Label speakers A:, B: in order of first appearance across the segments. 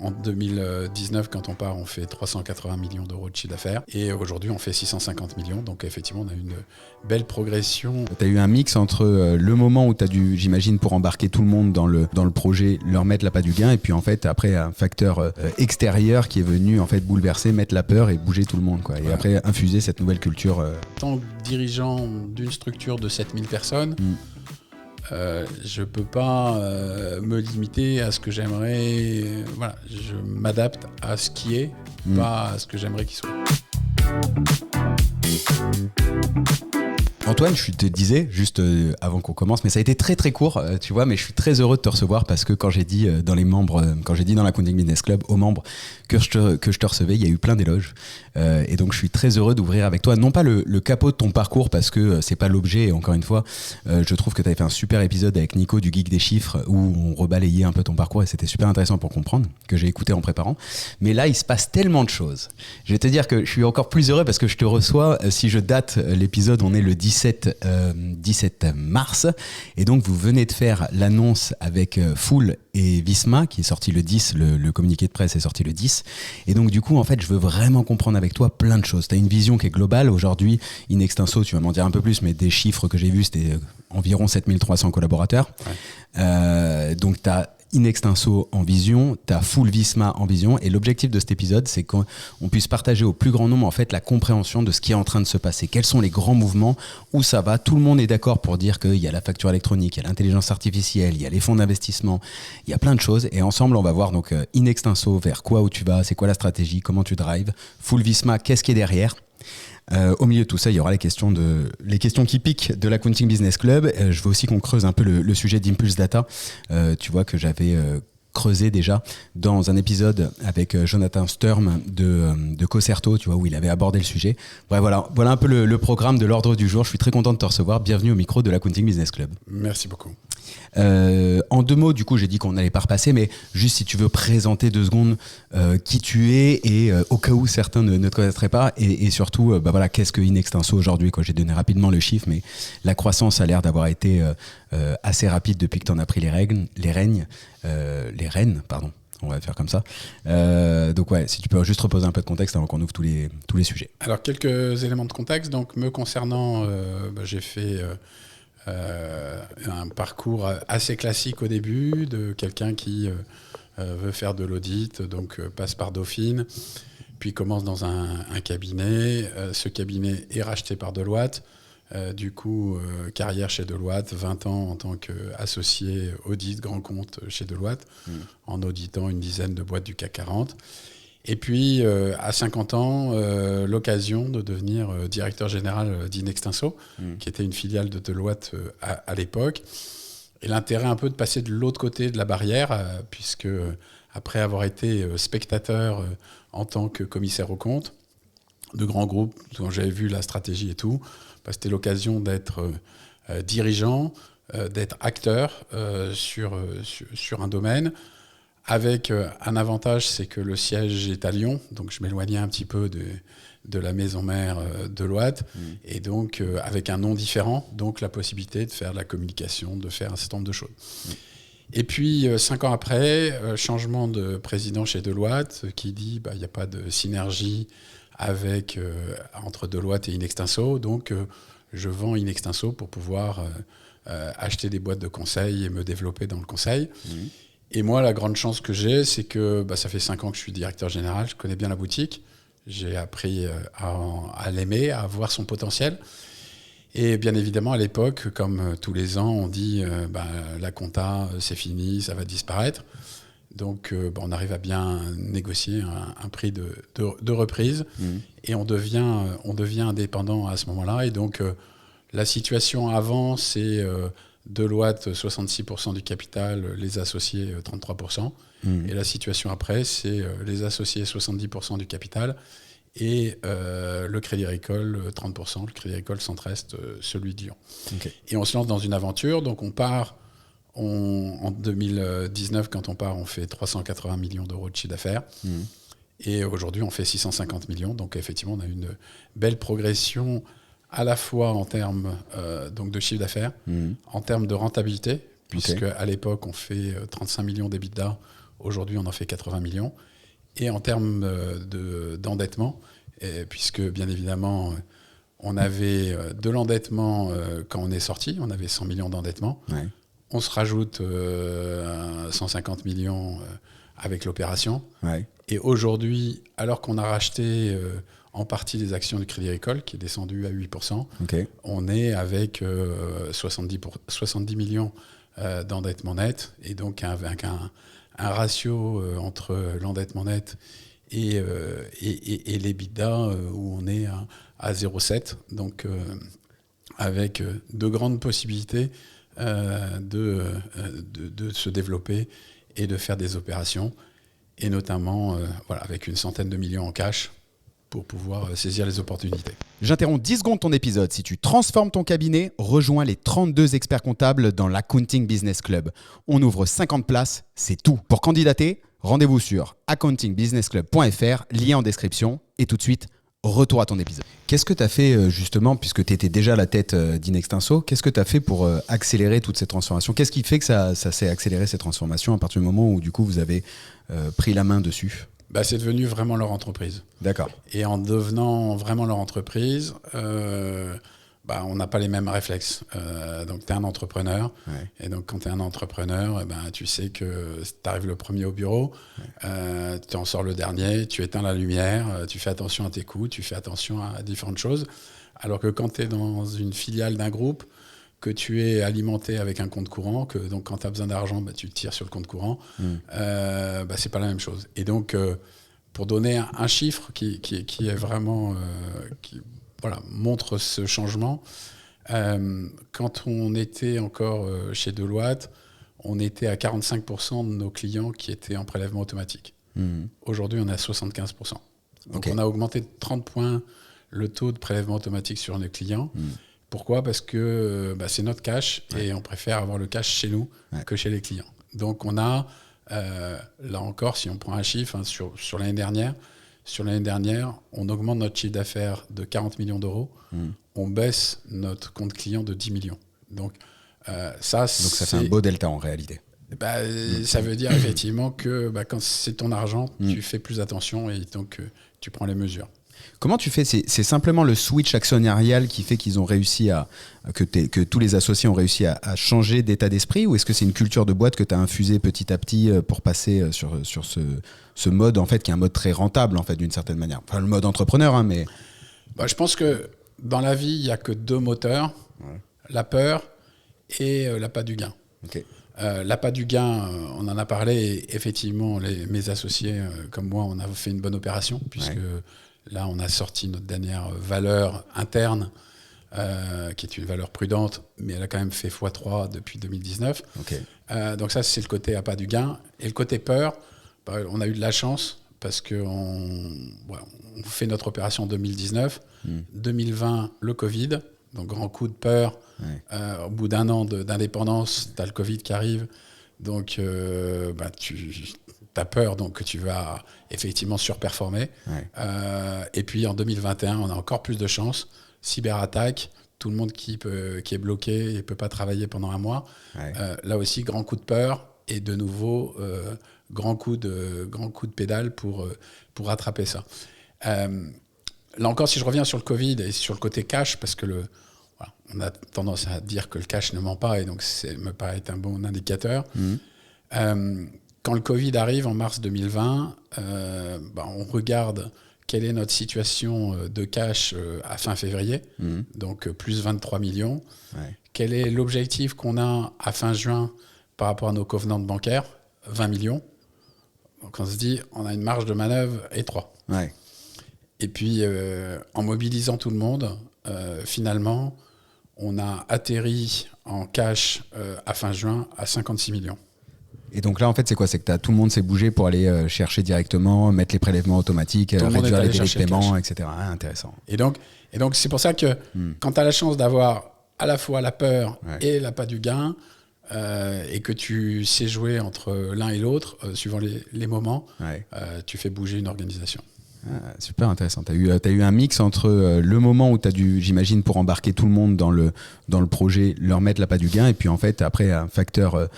A: En 2019, quand on part, on fait 380 millions d'euros de chiffre d'affaires. Et aujourd'hui, on fait 650 millions. Donc effectivement, on a une belle progression.
B: Tu as eu un mix entre le moment où tu as dû, j'imagine, pour embarquer tout le monde dans le projet, leur mettre l'appât du gain, et puis en fait, après, un facteur extérieur qui est venu en fait bouleverser, mettre la peur et bouger tout le monde, quoi. Et après, infuser cette nouvelle culture.
A: En tant que dirigeant d'une structure de 7000 personnes, je ne peux pas me limiter à ce que j'aimerais. Voilà, je m'adapte à ce qui est, pas à ce que j'aimerais qu'il soit.
B: Antoine, je te disais, juste avant qu'on commence, mais ça a été très très court, tu vois, mais je suis très heureux de te recevoir parce que quand j'ai dit dans les membres, quand j'ai dit dans l'Accounting Business Club aux membres que je te recevais, il y a eu plein d'éloges. Et donc je suis très heureux d'ouvrir avec toi, non pas le capot de ton parcours parce que c'est pas l'objet, et encore une fois, je trouve que tu avais fait un super épisode avec Nico du Geek des Chiffres où on rebalayait un peu ton parcours et c'était super intéressant pour comprendre, que j'ai écouté en préparant. Mais là, il se passe tellement de choses. Je vais te dire que je suis encore plus heureux parce que je te reçois, si je date l'épisode, on est le 17 mars, et donc vous venez de faire l'annonce avec Full et Visma qui est sorti le 10, le communiqué de presse est sorti le 10, et donc du coup en fait je veux vraiment comprendre avec toi plein de choses. Tu as une vision qui est globale aujourd'hui, in extenso, tu vas m'en dire un peu plus, mais des chiffres que j'ai vus, c'était environ 7300 collaborateurs. Donc tu as in extenso en vision, tu as Full Visma en vision, et l'objectif de cet épisode, c'est qu'on puisse partager au plus grand nombre en fait la compréhension de ce qui est en train de se passer. Quels sont les grands mouvements, où ça va. Tout le monde est d'accord pour dire qu'il y a la facture électronique, il y a l'intelligence artificielle, il y a les fonds d'investissement, il y a plein de choses, et ensemble on va voir donc in extenso vers quoi, où tu vas, c'est quoi la stratégie, comment tu drives, Full Visma, qu'est-ce qui est derrière. Au milieu de tout ça, il y aura les questions qui piquent de l'Accounting Business Club. Je veux aussi qu'on creuse un peu le sujet d'Impulse Data. Tu vois que j'avais creusé déjà dans un épisode avec Jonathan Sturm de Cocerto, tu vois, où il avait abordé le sujet. Bref, voilà un peu le programme de l'ordre du jour. Je suis très content de te recevoir. Bienvenue au micro de l'Accounting Business Club.
A: Merci beaucoup.
B: En 2 mots, du coup, j'ai dit qu'on n'allait pas repasser, mais juste si tu veux présenter 2 secondes qui tu es, et au cas où certains ne te connaîtraient pas, et surtout, voilà, qu'est-ce que in extenso aujourd'hui, quoi. J'ai donné rapidement le chiffre, mais la croissance a l'air d'avoir été assez rapide depuis que tu en as pris les rênes, pardon. On va faire comme ça. Donc ouais, si tu peux juste reposer un peu de contexte avant qu'on ouvre tous les sujets.
A: Alors, quelques éléments de contexte. Donc, me concernant, j'ai fait un parcours assez classique au début, de quelqu'un qui veut faire de l'audit, donc passe par Dauphine, puis commence dans un cabinet. Ce cabinet est racheté par Deloitte. Du coup, carrière chez Deloitte, 20 ans en tant qu'associé audit grand compte chez Deloitte, en auditant une dizaine de boîtes du CAC 40. Et puis, à 50 ans, l'occasion de devenir directeur général d'Inextenso, qui était une filiale de Deloitte à l'époque. Et l'intérêt un peu de passer de l'autre côté de la barrière, puisque après avoir été spectateur en tant que commissaire aux comptes de grands groupes, quand j'avais vu la stratégie et tout, c'était l'occasion d'être dirigeant, d'être acteur sur un domaine, avec un avantage, c'est que le siège est à Lyon, donc je m'éloignais un petit peu de la maison mère Deloitte, et donc avec un nom différent, donc la possibilité de faire de la communication, de faire un certain nombre de choses. Et puis, 5 ans après, changement de président chez Deloitte, qui dit il n'y a pas de synergie entre Deloitte et Inextenso, donc je vends Inextenso pour pouvoir acheter des boîtes de conseil et me développer dans le conseil. Et moi, la grande chance que j'ai, c'est que ça fait 5 ans que je suis directeur général, je connais bien la boutique, j'ai appris à l'aimer, à voir son potentiel. Et bien évidemment, à l'époque, comme tous les ans, on dit la compta, c'est fini, ça va disparaître. Donc, on arrive à bien négocier un prix de reprise, et on devient indépendant à ce moment-là. Et donc, la situation avant, c'est Deloitte, 66% du capital, les associés, 33%. Et la situation après, c'est les associés, 70% du capital, et le Crédit Agricole, 30%. Le Crédit Agricole centre-est, celui de Lyon. Okay. Et on se lance dans une aventure. Donc, on part... en 2019, quand on part, on fait 380 millions d'euros de chiffre d'affaires. Et aujourd'hui, on fait 650 millions. Donc, effectivement, on a une belle progression à la fois en termes donc de chiffre d'affaires, en termes de rentabilité, puisque à l'époque, on fait 35 millions d'EBITDA. Aujourd'hui, on en fait 80 millions. Et en termes d'endettement, puisque bien évidemment, on avait de l'endettement quand on est sorti, on avait 100 millions d'endettement.
B: Ouais.
A: On se rajoute 150 millions avec l'opération.
B: Ouais.
A: Et aujourd'hui, alors qu'on a racheté en partie les actions du Crédit Agricole, qui est descendu à 8%,
B: Okay.
A: on est avec 70 millions d'endettement net, et donc avec un ratio entre l'endettement net et l'EBITDA où on est à 0,7, donc avec de grandes possibilités de se développer et de faire des opérations, et notamment avec une centaine de millions en cash pour pouvoir saisir les opportunités.
B: J'interromps 10 secondes ton épisode. Si tu transformes ton cabinet, rejoins les 32 experts comptables dans l'Accounting Business Club. On ouvre 50 places, c'est tout. Pour candidater, rendez-vous sur accountingbusinessclub.fr, lien en description. Et tout de suite, retour à ton épisode. Qu'est-ce que tu as fait justement, puisque tu étais déjà à la tête d'Inextinso, qu'est-ce que tu as fait pour accélérer toutes ces transformations ? Qu'est-ce qui fait que ça s'est accéléré ces transformations à partir du moment où du coup vous avez pris la main dessus ?
A: C'est devenu vraiment leur entreprise.
B: D'accord.
A: Et en devenant vraiment leur entreprise, on n'a pas les mêmes réflexes. Donc, tu es un entrepreneur.
B: Ouais.
A: Et donc, quand tu es un entrepreneur, tu sais que tu arrives le premier au bureau, tu en sors le dernier, tu éteins la lumière, tu fais attention à tes coûts, tu fais attention à différentes choses. Alors que quand tu es dans une filiale d'un groupe, que tu es alimenté avec un compte courant, que donc quand tu as besoin d'argent, tu tires sur le compte courant, c'est pas la même chose. Et donc, pour donner un chiffre qui est vraiment montre ce changement, quand on était encore chez Deloitte, on était à 45% de nos clients qui étaient en prélèvement automatique. Aujourd'hui, on est à 75%. Donc, on a augmenté de 30 points le taux de prélèvement automatique sur nos clients. Pourquoi ? Parce que c'est notre cash et on préfère avoir le cash chez nous que chez les clients. Donc, on a, là encore, si on prend un chiffre sur l'année dernière, on augmente notre chiffre d'affaires de 40 millions d'euros, on baisse notre compte client de 10 millions. Donc, ça
B: fait un beau delta en réalité.
A: Ça veut dire effectivement que quand c'est ton argent, tu fais plus attention et donc tu prends les mesures.
B: Comment tu fais ? C'est simplement le switch actionnarial qui fait qu'ils ont réussi que tous les associés ont réussi à changer d'état d'esprit, ou est-ce que c'est une culture de boîte que tu as infusée petit à petit pour passer sur ce mode en fait qui est un mode très rentable en fait d'une certaine manière. Enfin le mode entrepreneur mais.
A: Je pense que dans la vie il y a que deux moteurs, la peur et l'appât du gain.
B: Okay.
A: L'appât du gain, on en a parlé, et effectivement mes associés comme moi on a fait une bonne opération puisque là, on a sorti notre dernière valeur interne, qui est une valeur prudente, mais elle a quand même fait x3 depuis 2019.
B: Okay.
A: Donc ça, c'est le côté appât du gain. Et le côté peur, on a eu de la chance parce qu'on fait notre opération en 2019. 2020, le Covid, donc grand coup de peur. Au bout d'un an d'indépendance, tu as le Covid qui arrive. Donc, tu as peur, donc tu vas effectivement surperformer. Et puis en 2021, on a encore plus de chance. Cyberattaque, tout le monde qui est bloqué et ne peut pas travailler pendant un mois. Là aussi, grand coup de peur. Et de nouveau, grand coup de pédale pour rattraper ça. Là encore, si je reviens sur le Covid et sur le côté cash, parce que on a tendance à dire que le cash ne ment pas, et donc ça me paraît être un bon indicateur. Quand le Covid arrive en mars 2020, on regarde quelle est notre situation de cash à fin février, donc plus 23 millions. Quel est l'objectif qu'on a à fin juin par rapport à nos covenants bancaires ? 20 millions. Donc on se dit, on a une marge de manœuvre étroite. Et puis, en mobilisant tout le monde, finalement, on a atterri en cash à fin juin à 56 millions.
B: Et donc là, en fait, c'est quoi ? C'est que tout le monde s'est bougé pour aller chercher directement, mettre les prélèvements automatiques, réduire les délais de paiement, etc. Intéressant.
A: Et donc, c'est pour ça que quand tu as la chance d'avoir à la fois la peur et l'appât du gain, et que tu sais jouer entre l'un et l'autre, suivant les moments, tu fais bouger une organisation.
B: Ah, super intéressant. Tu as eu un mix entre le moment où tu as dû, j'imagine, pour embarquer tout le monde dans le projet, leur mettre l'appât du gain, et puis en fait, après, un facteur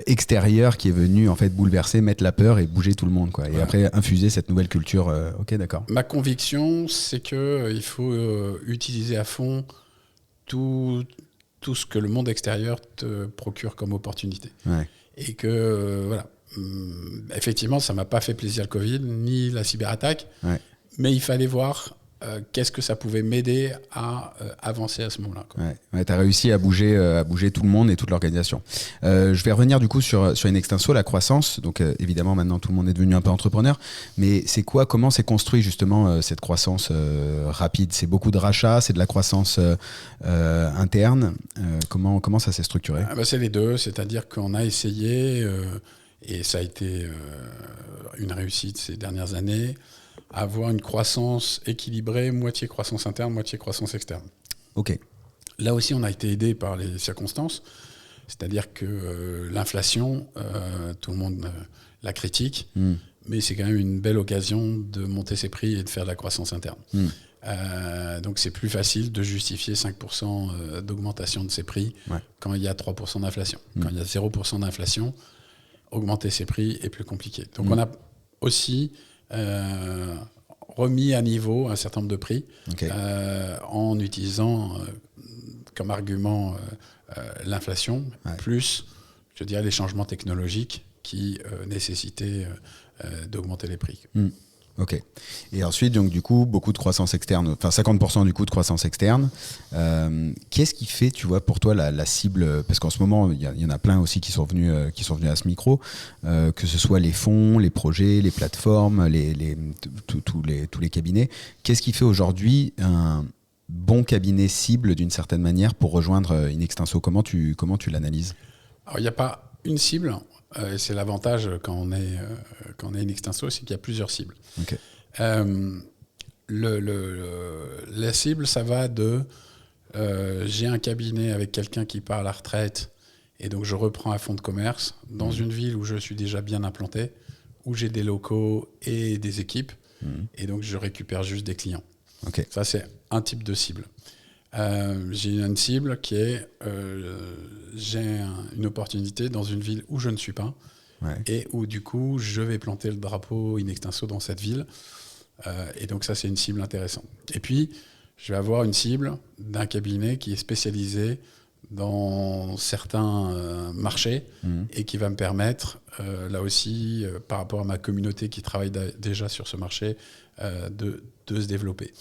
B: extérieur qui est venu en fait bouleverser, mettre la peur et bouger tout le monde, quoi. Et après, infuser cette nouvelle culture. Ok, d'accord.
A: Ma conviction, c'est qu'il faut utiliser à fond tout ce que le monde extérieur te procure comme opportunité.
B: Ouais.
A: Et que, voilà. Effectivement, ça ne m'a pas fait plaisir le Covid, ni la cyberattaque, mais il fallait voir qu'est-ce que ça pouvait m'aider à avancer à ce moment-là.
B: Tu as réussi à bouger tout le monde et toute l'organisation. Je vais revenir du coup sur Inextinso, la croissance. Donc évidemment, maintenant, tout le monde est devenu un peu entrepreneur. Mais comment s'est construit justement cette croissance rapide? C'est beaucoup de rachats, c'est de la croissance interne. Comment ça s'est structuré?
A: C'est les deux, c'est-à-dire qu'on a essayé... et ça a été une réussite ces dernières années, avoir une croissance équilibrée, moitié croissance interne, moitié croissance externe.
B: Ok.
A: Là aussi, on a été aidé par les circonstances, c'est-à-dire que l'inflation, tout le monde la critique, mais c'est quand même une belle occasion de monter ses prix et de faire de la croissance interne. Donc c'est plus facile de justifier 5% d'augmentation de ses prix quand il y a 3% d'inflation. Quand il y a 0% d'inflation, augmenter ses prix est plus compliqué. Donc on a aussi remis à niveau un certain nombre de prix en utilisant comme argument l'inflation, plus, je dirais, les changements technologiques qui nécessitaient d'augmenter les prix.
B: Ok. Et ensuite, donc, du coup, beaucoup de croissance externe, enfin 50% du coup de croissance externe. Qu'est-ce qui fait, tu vois, pour toi la cible? Parce qu'en ce moment, il y en a plein aussi qui sont venus à ce micro, que ce soit les fonds, les projets, les plateformes, tous les cabinets. Qu'est-ce qui fait aujourd'hui un bon cabinet cible d'une certaine manière pour rejoindre Inextinso? Comment tu l'analyses?
A: Alors, il n'y a pas une cible. C'est l'avantage quand on est Inextinso, c'est qu'il y a plusieurs cibles.
B: Okay.
A: La cible, ça va de j'ai un cabinet avec quelqu'un qui part à la retraite et donc je reprends un fonds de commerce dans une ville où je suis déjà bien implanté, où j'ai des locaux et des équipes, et donc je récupère juste des clients.
B: Okay.
A: Ça, c'est un type de cible. J'ai une cible qui est j'ai une opportunité dans une ville où je ne suis pas et où du coup je vais planter le drapeau Inextinso dans cette ville, et donc ça c'est une cible intéressante. Et puis je vais avoir une cible d'un cabinet qui est spécialisé dans certains marchés et qui va me permettre là aussi par rapport à ma communauté qui travaille déjà sur ce marché de se développer.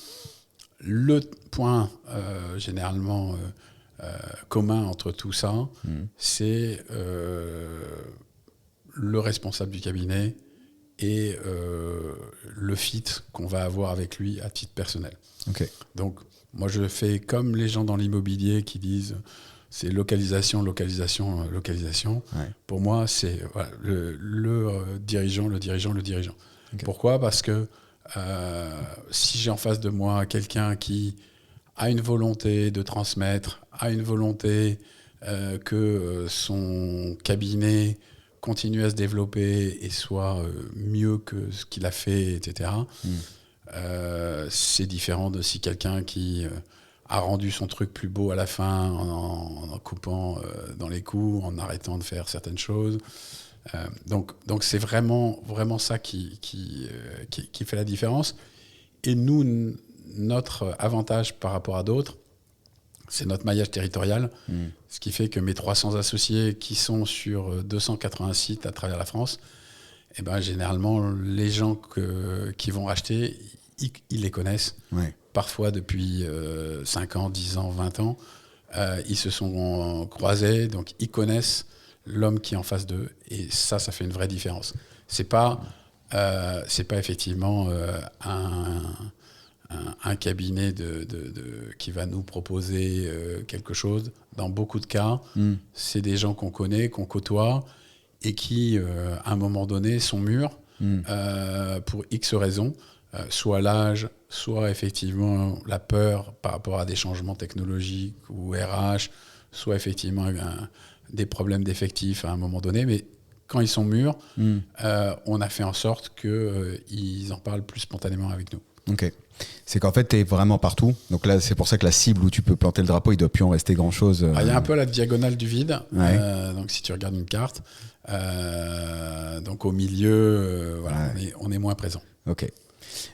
A: Le point généralement commun entre tout ça, c'est le responsable du cabinet et le fit qu'on va avoir avec lui à titre personnel.
B: Okay.
A: Donc, moi, je fais comme les gens dans l'immobilier qui disent c'est localisation, localisation, localisation. Ouais. Pour moi, c'est voilà, le dirigeant. Okay. Pourquoi ? Parce que si j'ai en face de moi quelqu'un qui a une volonté de transmettre, a une volonté que son cabinet continue à se développer et soit mieux que ce qu'il a fait, etc., c'est différent de si quelqu'un qui a rendu son truc plus beau à la fin en coupant dans les coups, en arrêtant de faire certaines choses. Donc c'est vraiment ça qui fait la différence. Et nous, notre avantage par rapport à d'autres, c'est notre maillage territorial, ce qui fait que mes 300 associés qui sont sur 280 sites à travers la France, eh ben, généralement, les gens qui vont acheter, ils les connaissent. Ouais. Parfois depuis 5 ans, 10 ans, 20 ans. Ils se sont croisés, donc ils connaissent l'homme qui est en face d'eux. Et ça fait une vraie différence. C'est pas effectivement un cabinet qui va nous proposer quelque chose. Dans beaucoup de cas, c'est des gens qu'on connaît, qu'on côtoie et qui, à un moment donné, sont mûrs pour X raisons. Soit l'âge, soit effectivement la peur par rapport à des changements technologiques ou RH, soit effectivement des problèmes d'effectifs à un moment donné. Mais quand ils sont mûrs, on a fait en sorte qu'ils en parlent plus spontanément avec nous.
B: Ok. C'est qu'en fait, tu es vraiment partout. Donc là, c'est pour ça que la cible où tu peux planter le drapeau, il ne doit plus en rester grand-chose.
A: Il y a un peu la diagonale du vide.
B: Ouais.
A: Donc, si tu regardes une carte, donc au milieu, voilà, on est moins présent.
B: Ok.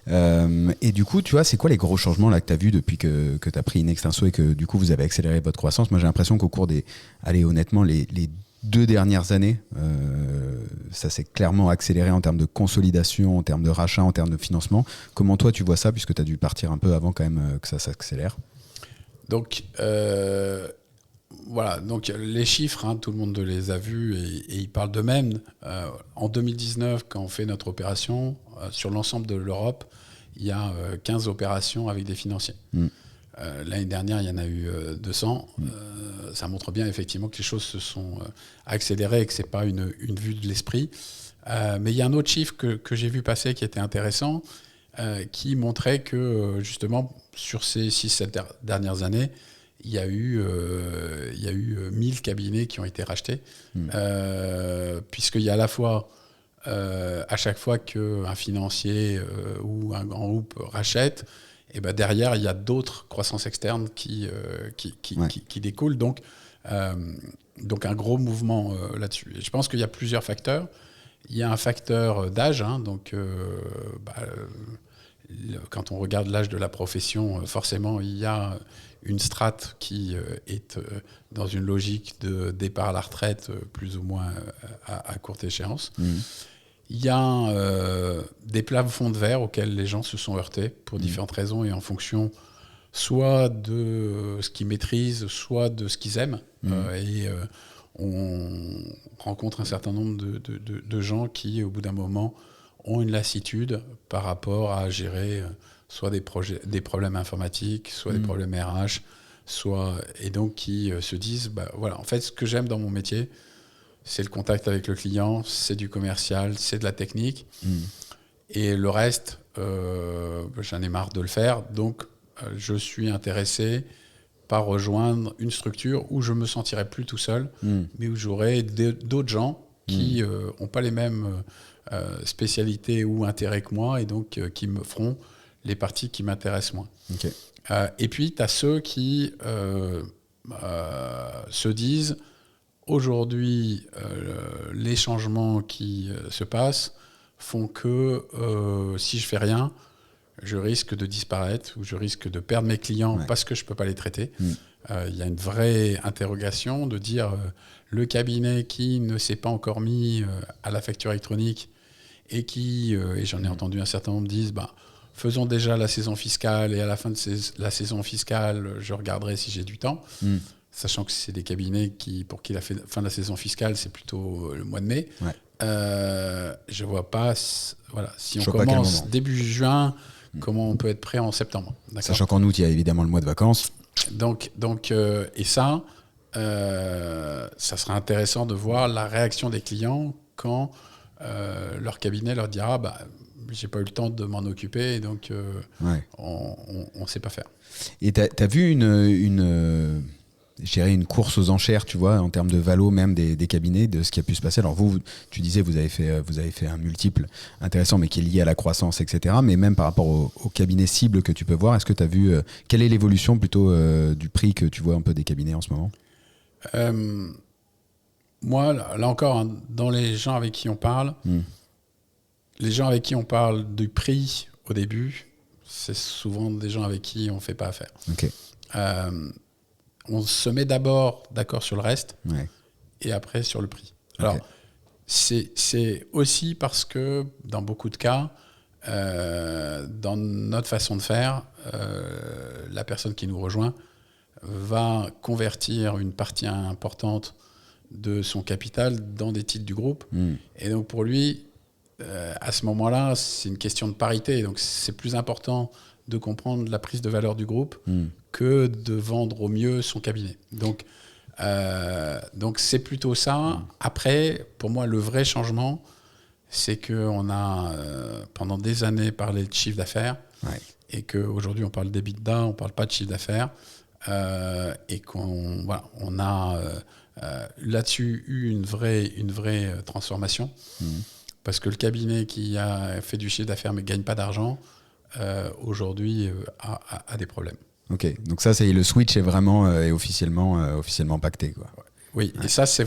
B: Et du coup, tu vois, c'est quoi les gros changements là, que tu as vus depuis que tu as pris Inextinso et que du coup, vous avez accéléré votre croissance? Moi, j'ai l'impression qu'au cours allez, honnêtement, les 2 dernières années, ça s'est clairement accéléré en termes de consolidation, en termes de rachat, en termes de financement. Comment toi tu vois ça, puisque tu as dû partir un peu avant quand même que ça s'accélère?
A: Donc, voilà, donc les chiffres, tout le monde les a vus et ils parlent d'eux-mêmes. En 2019, quand on fait notre opération, sur l'ensemble de l'Europe, il y a 15 opérations avec des financiers. L'année dernière, il y en a eu 200. Ça montre bien effectivement que les choses se sont accélérées et que ce n'est pas une vue de l'esprit. Mais il y a un autre chiffre que j'ai vu passer qui était intéressant, qui montrait que justement, sur ces 6-7 dernières années, il y a eu 1000 cabinets qui ont été rachetés, puisqu'il y a à la fois, à chaque fois qu'un financier ou un grand groupe rachète, et ben derrière, il y a d'autres croissances externes qui découlent. Donc un gros mouvement là-dessus. Et je pense qu'il y a plusieurs facteurs. Il y a un facteur d'âge. Quand on regarde l'âge de la profession, forcément, il y a une strate qui est dans une logique de départ à la retraite, plus ou moins à courte échéance. Il y a des plafonds de verre auxquels les gens se sont heurtés pour différentes raisons et en fonction soit de ce qu'ils maîtrisent, soit de ce qu'ils aiment. On rencontre un certain nombre de gens qui, au bout d'un moment, ont une lassitude par rapport à gérer soit des problèmes informatiques, soit des problèmes RH, et donc qui se disent, voilà, en fait, ce que j'aime dans mon métier, c'est le contact avec le client, c'est du commercial, c'est de la technique. Et le reste, j'en ai marre de le faire. Donc, je suis intéressé par rejoindre une structure où je me sentirai plus tout seul, mais où j'aurai d'autres gens qui n'ont pas les mêmes spécialités ou intérêts que moi et donc qui me feront les parties qui m'intéressent moins.
B: Okay.
A: Et puis, tu as ceux qui se disent aujourd'hui, les changements qui se passent font que si je fais rien, je risque de disparaître ou je risque de perdre mes clients parce que je ne peux pas les traiter. Il y a une vraie interrogation de dire le cabinet qui ne s'est pas encore mis à la facture électronique et qui, et j'en ai entendu un certain nombre, disent faisons déjà la saison fiscale et à la fin de la saison fiscale, je regarderai si j'ai du temps. Sachant que c'est des cabinets pour qui la fin de la saison fiscale, c'est plutôt le mois de mai. Je ne vois pas, voilà, si on commence début juin, comment on peut être prêt en septembre.
B: Sachant qu'en août, il y a évidemment le mois de vacances.
A: Donc et ça sera intéressant de voir la réaction des clients quand leur cabinet leur dira j'ai pas eu le temps de m'en occuper, donc on ne sait pas faire.
B: Et tu as vu une course aux enchères, tu vois, en termes de valo même des cabinets, de ce qui a pu se passer. Alors vous, tu disais, vous avez fait un multiple intéressant, mais qui est lié à la croissance, etc. Mais même par rapport aux cabinets cibles que tu peux voir, est-ce que tu as vu, quelle est l'évolution plutôt du prix que tu vois un peu des cabinets en ce moment?
A: Moi, là encore, dans les gens avec qui on parle, les gens avec qui on parle du prix au début, c'est souvent des gens avec qui on ne fait pas affaire.
B: Okay.
A: On se met d'abord d'accord sur le reste et après sur le prix. Alors, c'est aussi parce que dans beaucoup de cas, dans notre façon de faire, la personne qui nous rejoint va convertir une partie importante de son capital dans des titres du groupe. Et donc pour lui, à ce moment-là, c'est une question de parité. Donc c'est plus important de comprendre la prise de valeur du groupe que de vendre au mieux son cabinet. Donc c'est plutôt ça. Après, pour moi, le vrai changement, c'est qu'on a pendant des années parlé de chiffre d'affaires et qu'aujourd'hui, on parle d'EBITDA, on ne parle pas de chiffre d'affaires. et on a là-dessus eu une vraie transformation. Parce que le cabinet qui a fait du chiffre d'affaires mais ne gagne pas d'argent, aujourd'hui a des problèmes.
B: Ok, donc ça, le switch est vraiment est officiellement pacté, quoi.
A: Oui, et ça, c'est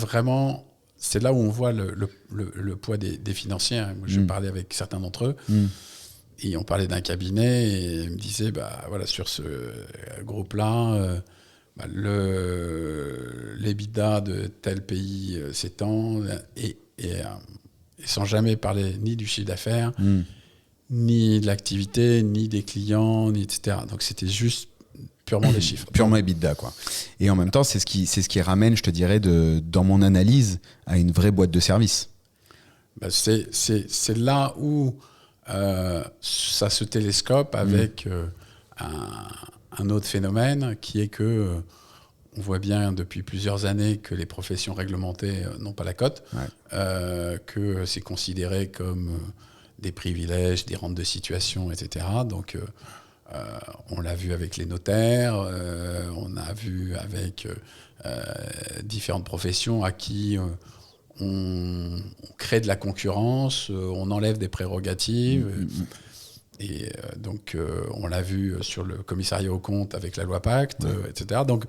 A: là où on voit le poids des financiers. Moi, je parlais avec certains d'entre eux, et on parlait d'un cabinet, et ils me disaient, sur ce groupe-là, l'EBITDA de tel pays s'étend, et sans jamais parler ni du chiffre d'affaires, ni de l'activité, ni des clients, etc. Donc c'était juste purement des chiffres.
B: Purement EBITDA, quoi. Et en même temps, c'est ce qui ramène, je te dirais, dans mon analyse, à une vraie boîte de service.
A: C'est là où ça se télescope avec un autre phénomène qui est que on voit bien depuis plusieurs années que les professions réglementées n'ont pas la cote, que c'est considéré comme des privilèges, des rentes de situation, etc. Donc, on l'a vu avec les notaires, on a vu avec différentes professions à qui on crée de la concurrence, on enlève des prérogatives. Et donc, on l'a vu sur le commissariat aux comptes avec la loi Pacte, etc. Donc,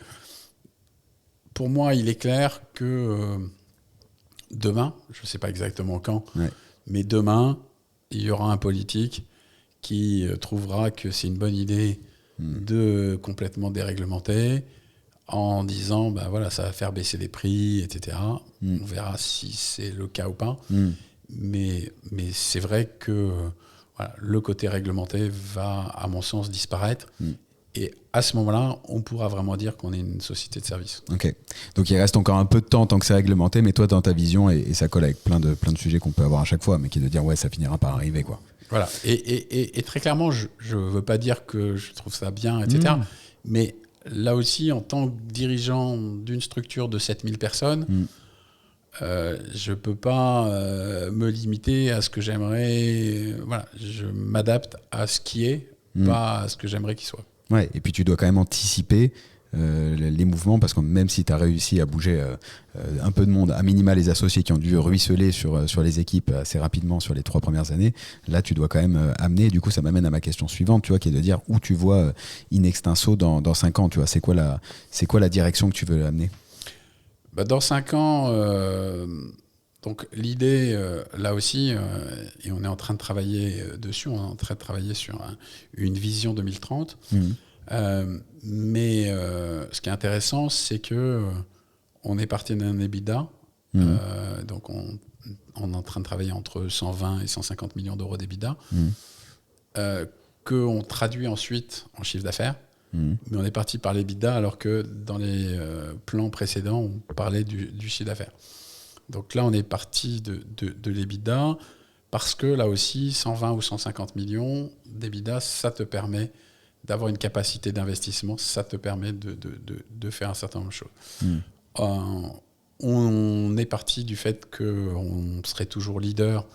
A: pour moi, il est clair que demain, je ne sais pas exactement quand, mais demain, il y aura un politique qui trouvera que c'est une bonne idée de complètement déréglementer en disant, ça va faire baisser les prix, etc. On verra si c'est le cas ou pas. Mais c'est vrai que le côté réglementé va, à mon sens, disparaître. Et à ce moment-là, on pourra vraiment dire qu'on est une société de service.
B: Ok. Donc il reste encore un peu de temps tant que c'est réglementé, mais toi, dans ta vision, et ça colle avec plein de sujets qu'on peut avoir à chaque fois, mais qui est de dire, ça finira par arriver, quoi.
A: Voilà. Et très clairement, je ne veux pas dire que je trouve ça bien, etc. Mais là aussi, en tant que dirigeant d'une structure de 7000 personnes, je ne peux pas me limiter à ce que j'aimerais. Je m'adapte à ce qui est, pas à ce que j'aimerais qu'il soit.
B: Ouais, et puis tu dois quand même anticiper les mouvements, parce que même si tu as réussi à bouger un peu de monde, à minima les associés qui ont dû ruisseler sur les équipes assez rapidement sur les 3 premières années, là tu dois quand même amener, du coup ça m'amène à ma question suivante, tu vois, qui est de dire où tu vois in extenso dans 5 ans, tu vois, c'est quoi la direction que tu veux amener?
A: Dans 5 ans, donc l'idée, là aussi, et on est en train de travailler dessus, on est en train de travailler sur une vision 2030. Mais ce qui est intéressant, c'est que on est parti d'un EBITDA. Donc on est en train de travailler entre 120 et 150 millions d'euros d'EBITDA, qu'on traduit ensuite en chiffre d'affaires. Mais on est parti par l'EBITDA alors que dans les plans précédents, on parlait du chiffre d'affaires. Donc là, on est parti de l'EBITDA parce que là aussi, 120 ou 150 millions d'EBITDA, ça te permet d'avoir une capacité d'investissement, ça te permet de faire un certain nombre de choses. On est parti du fait qu'on serait toujours leader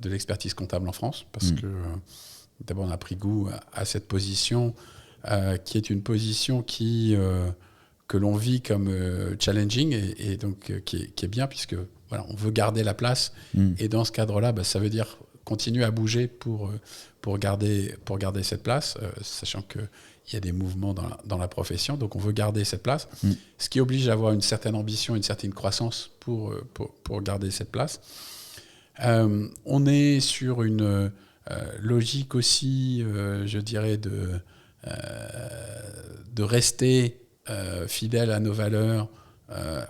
A: de l'expertise comptable en France, parce que d'abord on a pris goût à cette position, qui est une position que l'on vit comme challenging, et donc qui est bien, puisque on veut garder la place, et dans ce cadre-là, ça veut dire continuer à bouger pour garder cette place, sachant qu'il y a des mouvements dans la profession, donc on veut garder cette place, ce qui oblige à avoir une certaine ambition, une certaine croissance pour garder cette place. On est sur une logique aussi, je dirais, de rester fidèle à nos valeurs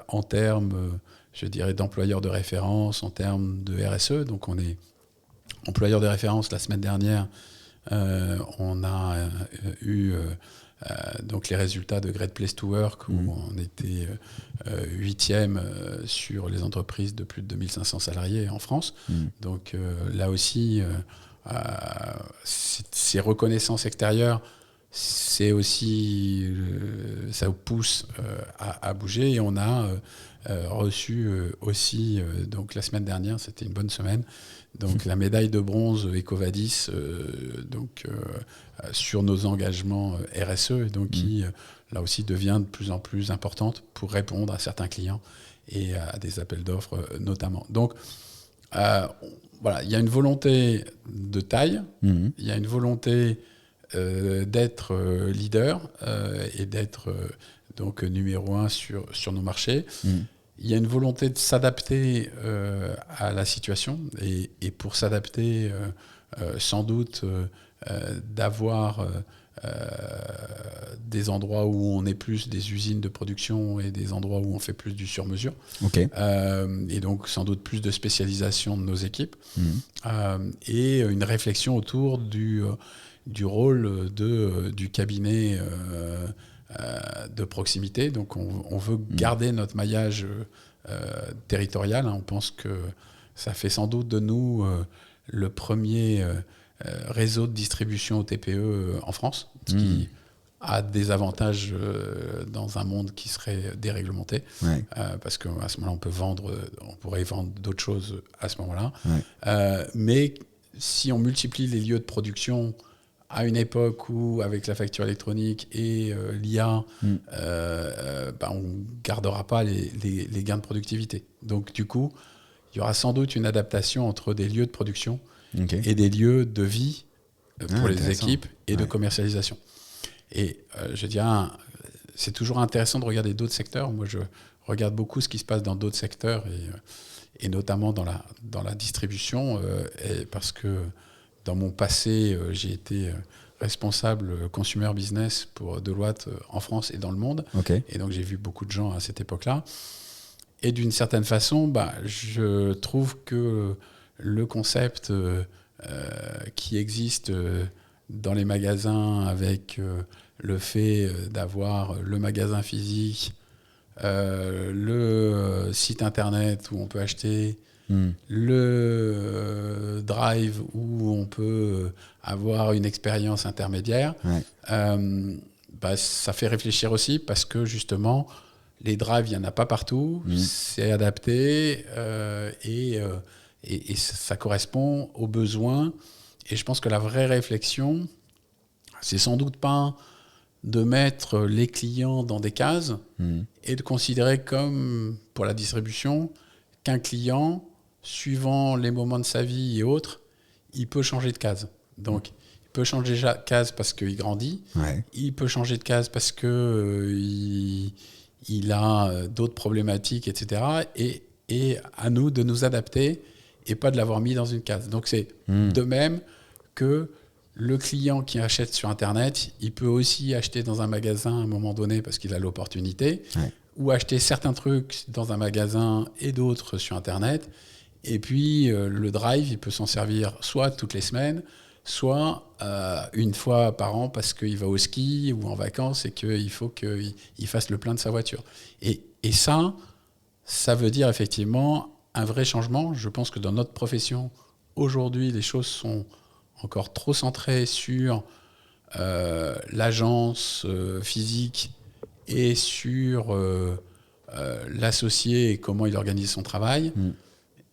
A: en termes, je dirais, d'employeurs de référence, en termes de RSE. Donc on est employeur de référence. La semaine dernière, on a eu donc les résultats de Great Place to Work, où on était 8e sur les entreprises de plus de 2500 salariés en France. Donc là aussi, ces reconnaissances extérieures, c'est aussi, ça pousse à bouger, et on a reçu aussi, donc la semaine dernière, c'était une bonne semaine, donc la médaille de bronze EcoVadis sur nos engagements RSE, et donc qui là aussi devient de plus en plus importante pour répondre à certains clients et à des appels d'offres notamment. Donc voilà, il y a une volonté de taille, il y a une volonté d'être leader et d'être donc numéro 1 sur nos marchés. Il y a une volonté de s'adapter à la situation et pour s'adapter, sans doute d'avoir des endroits où on est plus des usines de production et des endroits où on fait plus du sur-mesure.
B: Okay.
A: Et donc sans doute plus de spécialisation de nos équipes et une réflexion autour du rôle du cabinet de proximité. Donc on veut garder notre maillage territorial. On pense que ça fait sans doute de nous le premier réseau de distribution au TPE en France, ce qui a des avantages dans un monde qui serait déréglementé, parce qu'à ce moment-là, on pourrait vendre d'autres choses à ce moment-là. Mais si on multiplie les lieux de production à une époque où, avec la facture électronique et l'IA, on ne gardera pas les gains de productivité. Donc, du coup, il y aura sans doute une adaptation entre des lieux de production et des lieux de vie pour les équipes et de commercialisation. Et je dirais, c'est toujours intéressant de regarder d'autres secteurs. Moi, je regarde beaucoup ce qui se passe dans d'autres secteurs et notamment dans la distribution, parce que dans mon passé, j'ai été responsable consumer business pour Deloitte en France et dans le monde. Et donc, j'ai vu beaucoup de gens à cette époque-là. Et d'une certaine façon, je trouve que le concept qui existe dans les magasins avec le fait d'avoir le magasin physique, le site internet où on peut acheter, le drive où on peut avoir une expérience intermédiaire, ça fait réfléchir aussi parce que justement, les drives, il n'y en a pas partout, c'est adapté et ça correspond aux besoins. Et je pense que la vraie réflexion, c'est sans doute pas de mettre les clients dans des cases et de considérer comme, pour la distribution, qu'un client, suivant les moments de sa vie et autres, il peut changer de case. Donc, il peut changer de case parce qu'il grandit, il peut changer de case parce qu'il a d'autres problématiques, etc. Et à nous de nous adapter et pas de l'avoir mis dans une case. Donc, c'est de même que le client qui achète sur Internet, il peut aussi acheter dans un magasin à un moment donné parce qu'il a l'opportunité, ou acheter certains trucs dans un magasin et d'autres sur Internet. Et puis, le drive, il peut s'en servir soit toutes les semaines, soit une fois par an parce qu'il va au ski ou en vacances et qu'il faut qu'il fasse le plein de sa voiture. Et ça veut dire effectivement un vrai changement. Je pense que dans notre profession, aujourd'hui, les choses sont encore trop centrées sur l'agence physique et sur l'associé et comment il organise son travail.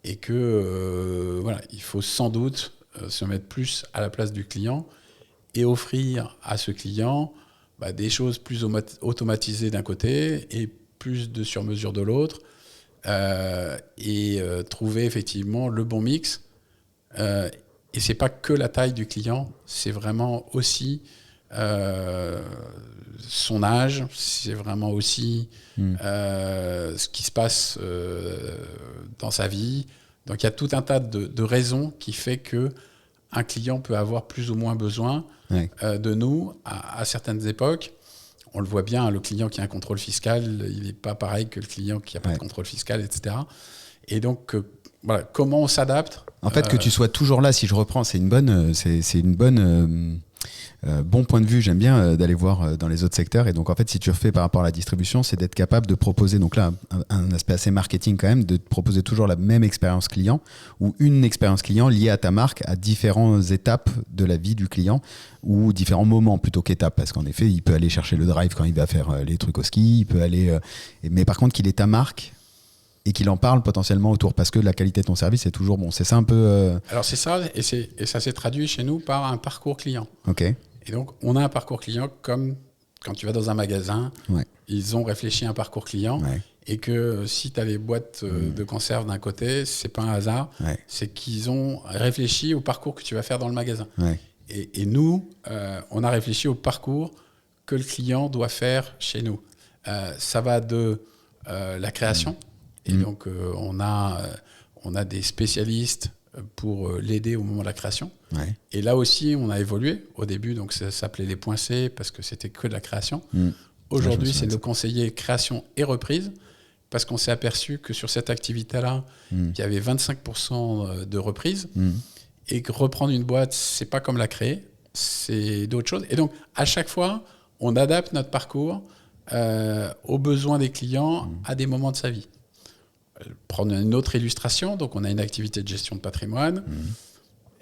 A: Et que il faut sans doute se mettre plus à la place du client et offrir à ce client des choses plus automatisées d'un côté et plus de sur-mesure de l'autre, et trouver effectivement le bon mix. Et c'est pas que la taille du client, c'est vraiment aussi son âge, c'est vraiment aussi ce qui se passe dans sa vie. Donc il y a tout un tas de raisons qui fait qu'un client peut avoir plus ou moins besoin de nous à certaines époques. On le voit bien, le client qui a un contrôle fiscal, il n'est pas pareil que le client qui n'a pas de contrôle fiscal, etc. Et donc, comment on s'adapte.
B: En fait, que tu sois toujours là, si je reprends, c'est une bonne bon point de vue. J'aime bien d'aller voir dans les autres secteurs. Et donc, en fait, si tu refais par rapport à la distribution, c'est d'être capable de proposer, donc là, un aspect assez marketing quand même, de te proposer toujours la même expérience client ou une expérience client liée à ta marque à différentes étapes de la vie du client ou différents moments plutôt qu'étapes. Parce qu'en effet, il peut aller chercher le drive quand il va faire les trucs au ski, il peut aller... mais par contre, qu'il ait ta marque et qu'il en parle potentiellement autour, parce que la qualité de ton service est toujours bon. C'est ça un peu...
A: Alors c'est ça, et ça s'est traduit chez nous par un parcours client.
B: Ok.
A: Et donc on a un parcours client comme quand tu vas dans un magasin,
B: Ouais.
A: ils ont réfléchi à un parcours client,
B: Ouais.
A: et que si tu as les boîtes de conserve d'un côté, c'est pas un hasard,
B: Ouais.
A: c'est qu'ils ont réfléchi au parcours que tu vas faire dans le magasin.
B: Ouais.
A: Et nous, on a réfléchi au parcours que le client doit faire chez nous. Ça va de la création, et donc on a des spécialistes pour l'aider au moment de la création.
B: Ouais.
A: Et là aussi, on a évolué. Au début, donc ça s'appelait les points C parce que c'était que de la création. Aujourd'hui, c'est nos conseillers création et reprise, parce qu'on s'est aperçu que sur cette activité-là, il y avait 25% de reprise, et que reprendre une boîte, c'est pas comme la créer, c'est d'autres choses. Et donc, à chaque fois, on adapte notre parcours aux besoins des clients à des moments de sa vie. Prendre une autre illustration, donc on a une activité de gestion de patrimoine.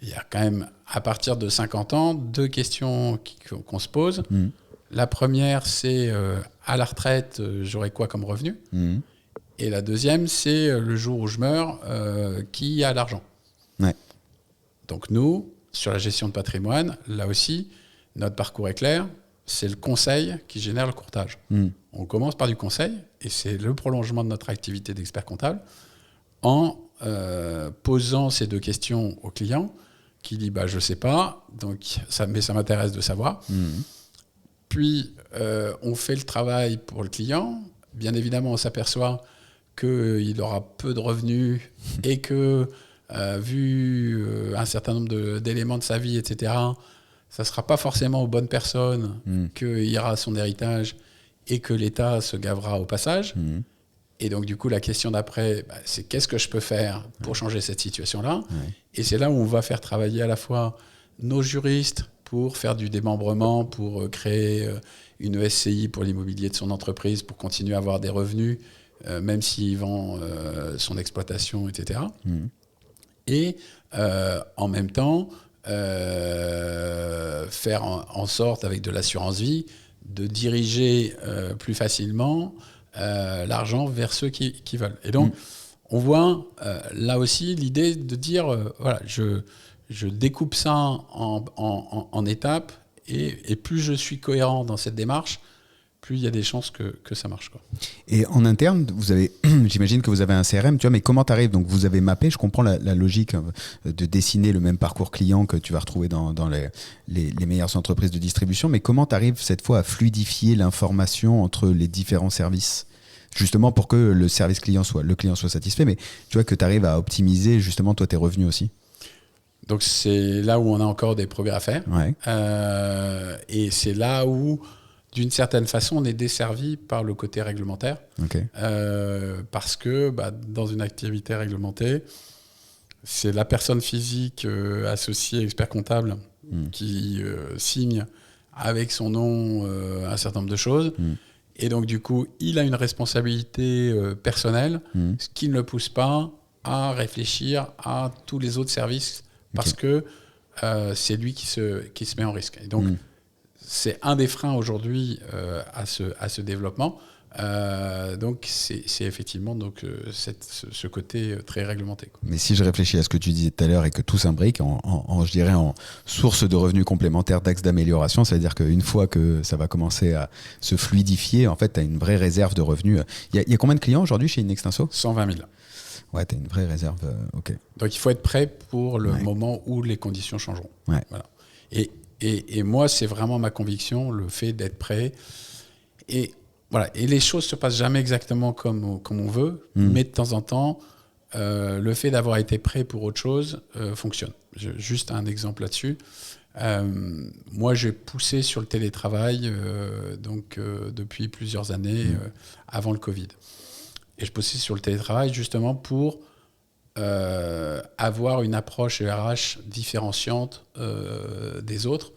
A: Il y a quand même, à partir de 50 ans, 2 questions qu'on se pose. La première, c'est à la retraite, j'aurai quoi comme revenu ? Et la deuxième, c'est le jour où je meurs, qui a l'argent ?
B: Ouais.
A: Donc nous, sur la gestion de patrimoine, là aussi, notre parcours est clair. C'est le conseil qui génère le courtage. On commence par du conseil, et c'est le prolongement de notre activité d'expert comptable, en posant ces 2 questions au client, qui dit je ne sais pas, mais ça m'intéresse de savoir. Puis on fait le travail pour le client. Bien évidemment, on s'aperçoit qu'il aura peu de revenus et que, vu un certain nombre d'éléments de sa vie, etc., ça ne sera pas forcément aux bonnes personnes qu'il ira son héritage et que l'État se gavera au passage. Et donc, du coup, la question d'après, c'est qu'est-ce que je peux faire pour changer cette situation-là ? Et c'est là où on va faire travailler à la fois nos juristes pour faire du démembrement, pour créer une SCI pour l'immobilier de son entreprise, pour continuer à avoir des revenus, même s'il vend son exploitation, etc. Et en même temps, faire en sorte, avec de l'assurance vie, de diriger plus facilement l'argent vers ceux qui veulent. Et donc, on voit là aussi l'idée de dire, voilà, je découpe ça en étapes, et plus je suis cohérent dans cette démarche, plus il y a des chances que ça marche, quoi.
B: Et en interne, j'imagine que vous avez un CRM, tu vois, mais comment tu arrives ? Donc vous avez mappé, je comprends la logique de dessiner le même parcours client que tu vas retrouver dans les meilleures entreprises de distribution, mais comment tu arrives cette fois à fluidifier l'information entre les différents services ? Justement pour que le service client soit satisfait, mais tu vois que tu arrives à optimiser justement toi tes revenus aussi.
A: Donc c'est là où on a encore des progrès à faire.
B: Ouais.
A: Et c'est là où, d'une certaine façon, on est desservi par le côté réglementaire.
B: Okay.
A: Parce que dans une activité réglementée, c'est la personne physique associée expert comptable qui signe avec son nom un certain nombre de choses. Et donc, du coup, il a une responsabilité personnelle, ce qui ne le pousse pas à réfléchir à tous les autres services, parce que c'est lui qui se met en risque. Et donc, c'est un des freins aujourd'hui à ce développement. Donc, c'est effectivement ce côté très réglementé, quoi.
B: Mais si je réfléchis à ce que tu disais tout à l'heure et que tout s'imbrique, je dirais en source de revenus complémentaires, d'axe d'amélioration, ça veut dire qu'une fois que ça va commencer à se fluidifier, en fait, tu as une vraie réserve de revenus. Il y a combien de clients aujourd'hui chez Inextinso ?
A: 120 000.
B: Ouais, tu as une vraie réserve. Ok.
A: Donc, il faut être prêt pour le moment où les conditions changeront.
B: Ouais.
A: Voilà. Et moi, c'est vraiment ma conviction, le fait d'être prêt. Et voilà. Et les choses ne se passent jamais exactement comme on veut, mais de temps en temps, le fait d'avoir été prêt pour autre chose fonctionne. Juste un exemple là-dessus. Moi, j'ai poussé sur le télétravail depuis plusieurs années, avant le Covid. Et je poussais sur le télétravail justement pour avoir une approche RH différenciante des autres,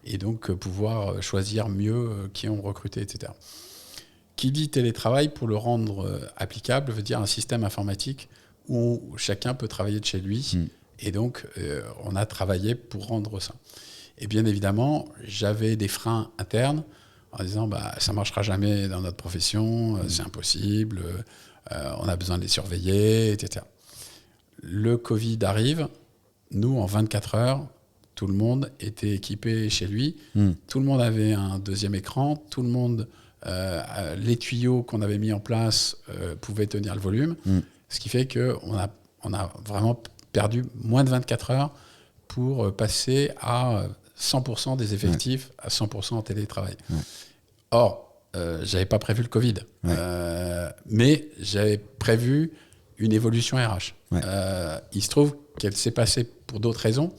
A: et donc pouvoir choisir mieux qui on recrutait, etc. Qui dit télétravail, pour le rendre applicable, veut dire un système informatique où chacun peut travailler de chez lui. Et donc, on a travaillé pour rendre ça. Et bien évidemment, j'avais des freins internes en disant ça ne marchera jamais dans notre profession, c'est impossible. on a besoin de les surveiller, etc. Le Covid arrive, nous, en 24 heures, tout le monde était équipé chez lui, tout le monde avait un deuxième écran, tout le monde, les tuyaux qu'on avait mis en place pouvaient tenir le volume, ce qui fait qu'on a vraiment perdu moins de 24 heures pour passer à 100% des effectifs, à 100% en télétravail. Or, j'avais pas prévu le Covid, mais j'avais prévu une évolution RH. Il se trouve qu'elle s'est passée pour d'autres raisons,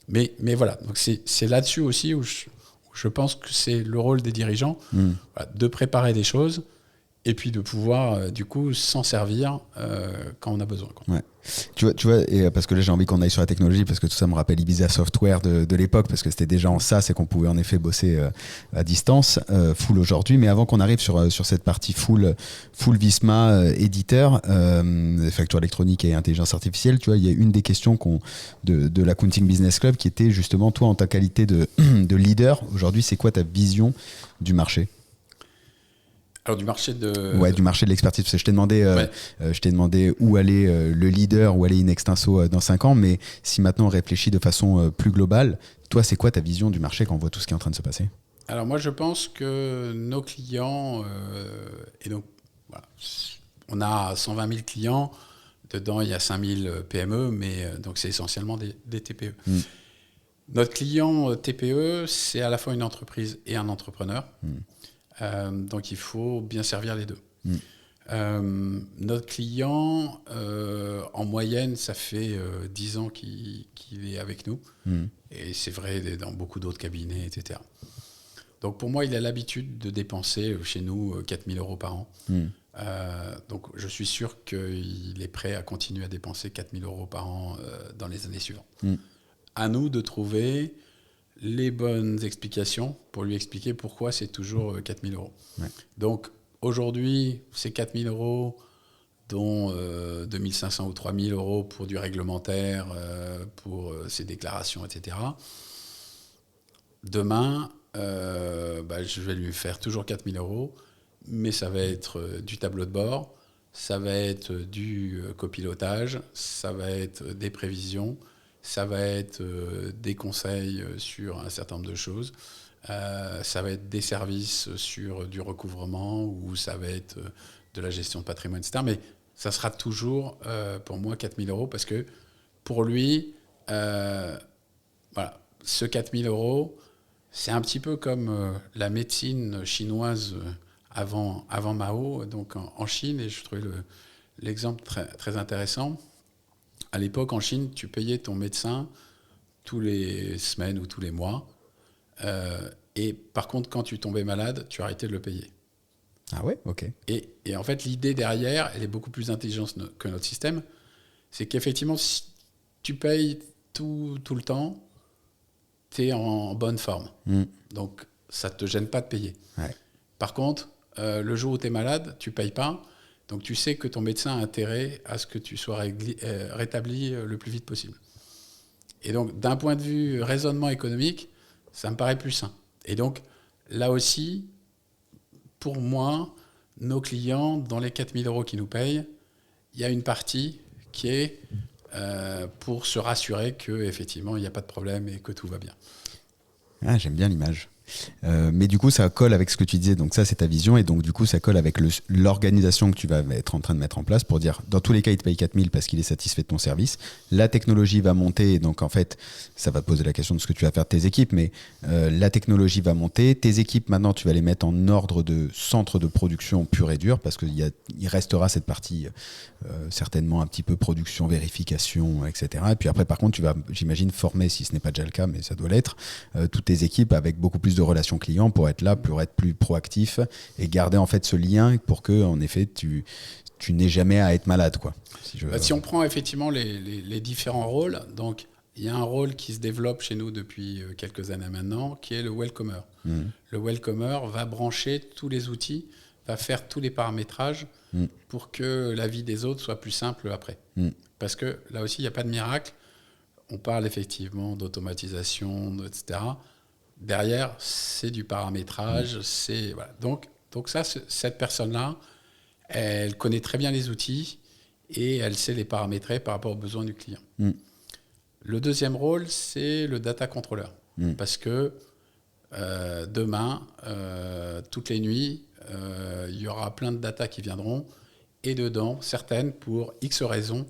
A: mais voilà. Donc c'est là-dessus aussi où je pense que c'est le rôle des dirigeants de préparer des choses et puis de pouvoir du coup s'en servir quand on a besoin, quoi.
B: Ouais. Tu vois, et parce que là j'ai envie qu'on aille sur la technologie, parce que tout ça me rappelle Ibiza Software de l'époque, parce que c'était déjà en SaaS et qu'on pouvait en effet bosser à distance, full aujourd'hui. Mais avant qu'on arrive sur cette partie full Visma, éditeur, facture électronique et intelligence artificielle, tu vois, il y a une des questions de l'Accounting Business Club qui était justement, toi en ta qualité de leader, aujourd'hui, c'est quoi ta vision du marché ?
A: Alors du marché de...
B: Ouais, du marché de l'expertise. Parce que je t'ai demandé où allait le leader, où allait Inextinso dans 5 ans, mais si maintenant on réfléchit de façon plus globale, toi, c'est quoi ta vision du marché quand on voit tout ce qui est en train de se passer ?
A: Alors moi, je pense que nos clients, et donc voilà, on a 120 000 clients, dedans il y a 5 000 PME, mais donc c'est essentiellement des TPE. Notre client TPE, c'est à la fois une entreprise et un entrepreneur. Donc il faut bien servir les deux. Notre client, en moyenne, ça fait 10 ans qu'il est avec nous. Et c'est vrai dans beaucoup d'autres cabinets, etc. Donc pour moi, il a l'habitude de dépenser chez nous 4 000 euros par an. Donc je suis sûr qu'il est prêt à continuer à dépenser 4 000 euros par an dans les années suivantes. À nous de trouver les bonnes explications pour lui expliquer pourquoi c'est toujours 4 000 euros. Donc aujourd'hui, c'est 4 000 euros, dont 2 500 ou 3 000 euros pour du réglementaire, pour ses déclarations, etc. Demain, je vais lui faire toujours 4 000 euros, mais ça va être du tableau de bord, ça va être du copilotage, ça va être des prévisions, ça va être des conseils sur un certain nombre de choses, ça va être des services sur du recouvrement, ou ça va être de la gestion de patrimoine, etc. Mais ça sera toujours, pour moi, 4 000 euros, parce que pour lui, voilà, ce 4 000 euros, c'est un petit peu comme la médecine chinoise avant Mao, donc en Chine, et je trouvais l'exemple très, très intéressant. À l'époque, en Chine, tu payais ton médecin tous les semaines ou tous les mois. Et par contre, quand tu tombais malade, tu arrêtais de le payer.
B: Ah ouais, ok.
A: Et en fait, l'idée derrière, elle est beaucoup plus intelligente que notre système. C'est qu'effectivement, si tu payes tout le temps, tu es en bonne forme. Donc, ça ne te gêne pas de payer.
B: Ouais.
A: Par contre, le jour où tu es malade, tu ne payes pas. Donc tu sais que ton médecin a intérêt à ce que tu sois rétabli le plus vite possible. Et donc d'un point de vue raisonnement économique, ça me paraît plus sain. Et donc là aussi, pour moi, nos clients, dans les 4 000 euros qu'ils nous payent, il y a une partie qui est pour se rassurer qu'effectivement il n'y a pas de problème et que tout va bien.
B: Ah, j'aime bien l'image. Mais du coup, ça colle avec ce que tu disais. Donc ça, c'est ta vision. Et donc, du coup, ça colle avec l'organisation que tu vas être en train de mettre en place pour dire, dans tous les cas, il te paye 4 000 parce qu'il est satisfait de ton service. La technologie va monter. Et donc, en fait, ça va te poser la question de ce que tu vas faire de tes équipes. Mais la technologie va monter. Tes équipes, maintenant, tu vas les mettre en ordre de centre de production pur et dur, parce qu'il restera cette partie certainement un petit peu production, vérification, etc. Et puis après, par contre, tu vas, j'imagine, former, si ce n'est pas déjà le cas, mais ça doit l'être, toutes tes équipes avec beaucoup plus de relations clients pour être là, pour être plus proactif et garder en fait ce lien pour que, en effet, tu n'aies jamais à être malade, quoi.
A: Si on prend effectivement les différents rôles, donc il y a un rôle qui se développe chez nous depuis quelques années maintenant, qui est le welcomer. Le welcomer va brancher tous les outils, va faire tous les paramétrages pour que la vie des autres soit plus simple après. Parce que là aussi, il n'y a pas de miracle. On parle effectivement d'automatisation, etc. Derrière, c'est du paramétrage. Voilà. Donc ça, cette personne-là, elle connaît très bien les outils et elle sait les paramétrer par rapport aux besoins du client. Le deuxième rôle, c'est le data controller. Parce que demain, toutes les nuits, il y aura plein de data qui viendront. Et dedans, certaines, pour X raisons, ne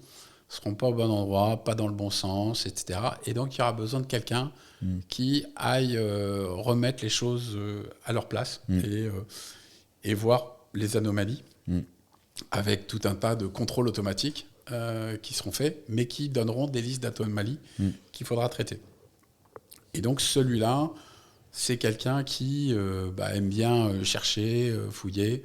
A: seront pas au bon endroit, pas dans le bon sens, etc. Et donc, il y aura besoin de quelqu'un qui aille remettre les choses à leur place et voir les anomalies avec tout un tas de contrôles automatiques qui seront faits, mais qui donneront des listes d'anomalies qu'il faudra traiter. Et donc, celui-là, c'est quelqu'un qui aime bien chercher, fouiller.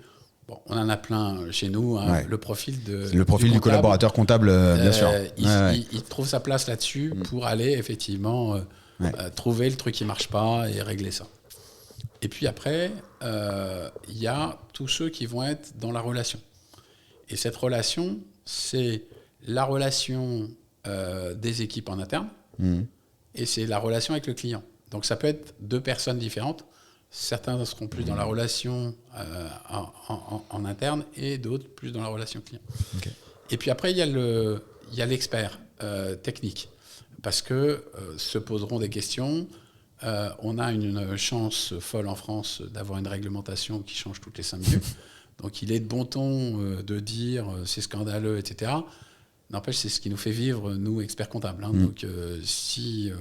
A: Bon, on en a plein chez nous. Hein, le profil
B: du collaborateur comptable, bien sûr.
A: Il trouve sa place là-dessus pour aller effectivement trouver le truc qui ne marche pas et régler ça. Et puis après, il y a tous ceux qui vont être dans la relation. Et cette relation, c'est la relation des équipes en interne et c'est la relation avec le client. Donc ça peut être deux personnes différentes. Certains seront plus dans la relation en interne et d'autres plus dans la relation client. Okay. Et puis après, il y a l'expert technique parce que se poseront des questions. On a une chance folle en France d'avoir une réglementation qui change toutes les 5 minutes. Donc il est de bon ton de dire c'est scandaleux, etc. N'empêche, c'est ce qui nous fait vivre, nous, experts comptables. Hein. Donc si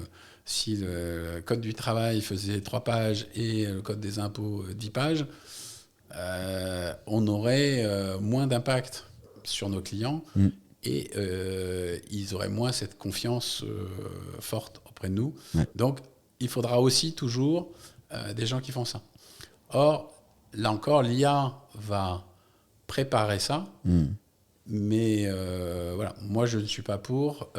A: le code du travail faisait 3 pages et le code des impôts 10 pages, on aurait moins d'impact sur nos clients et ils auraient moins cette confiance forte auprès de nous. Donc, il faudra aussi toujours des gens qui font ça. Or, là encore, l'IA va préparer ça, mais voilà, moi, je ne suis pas pour...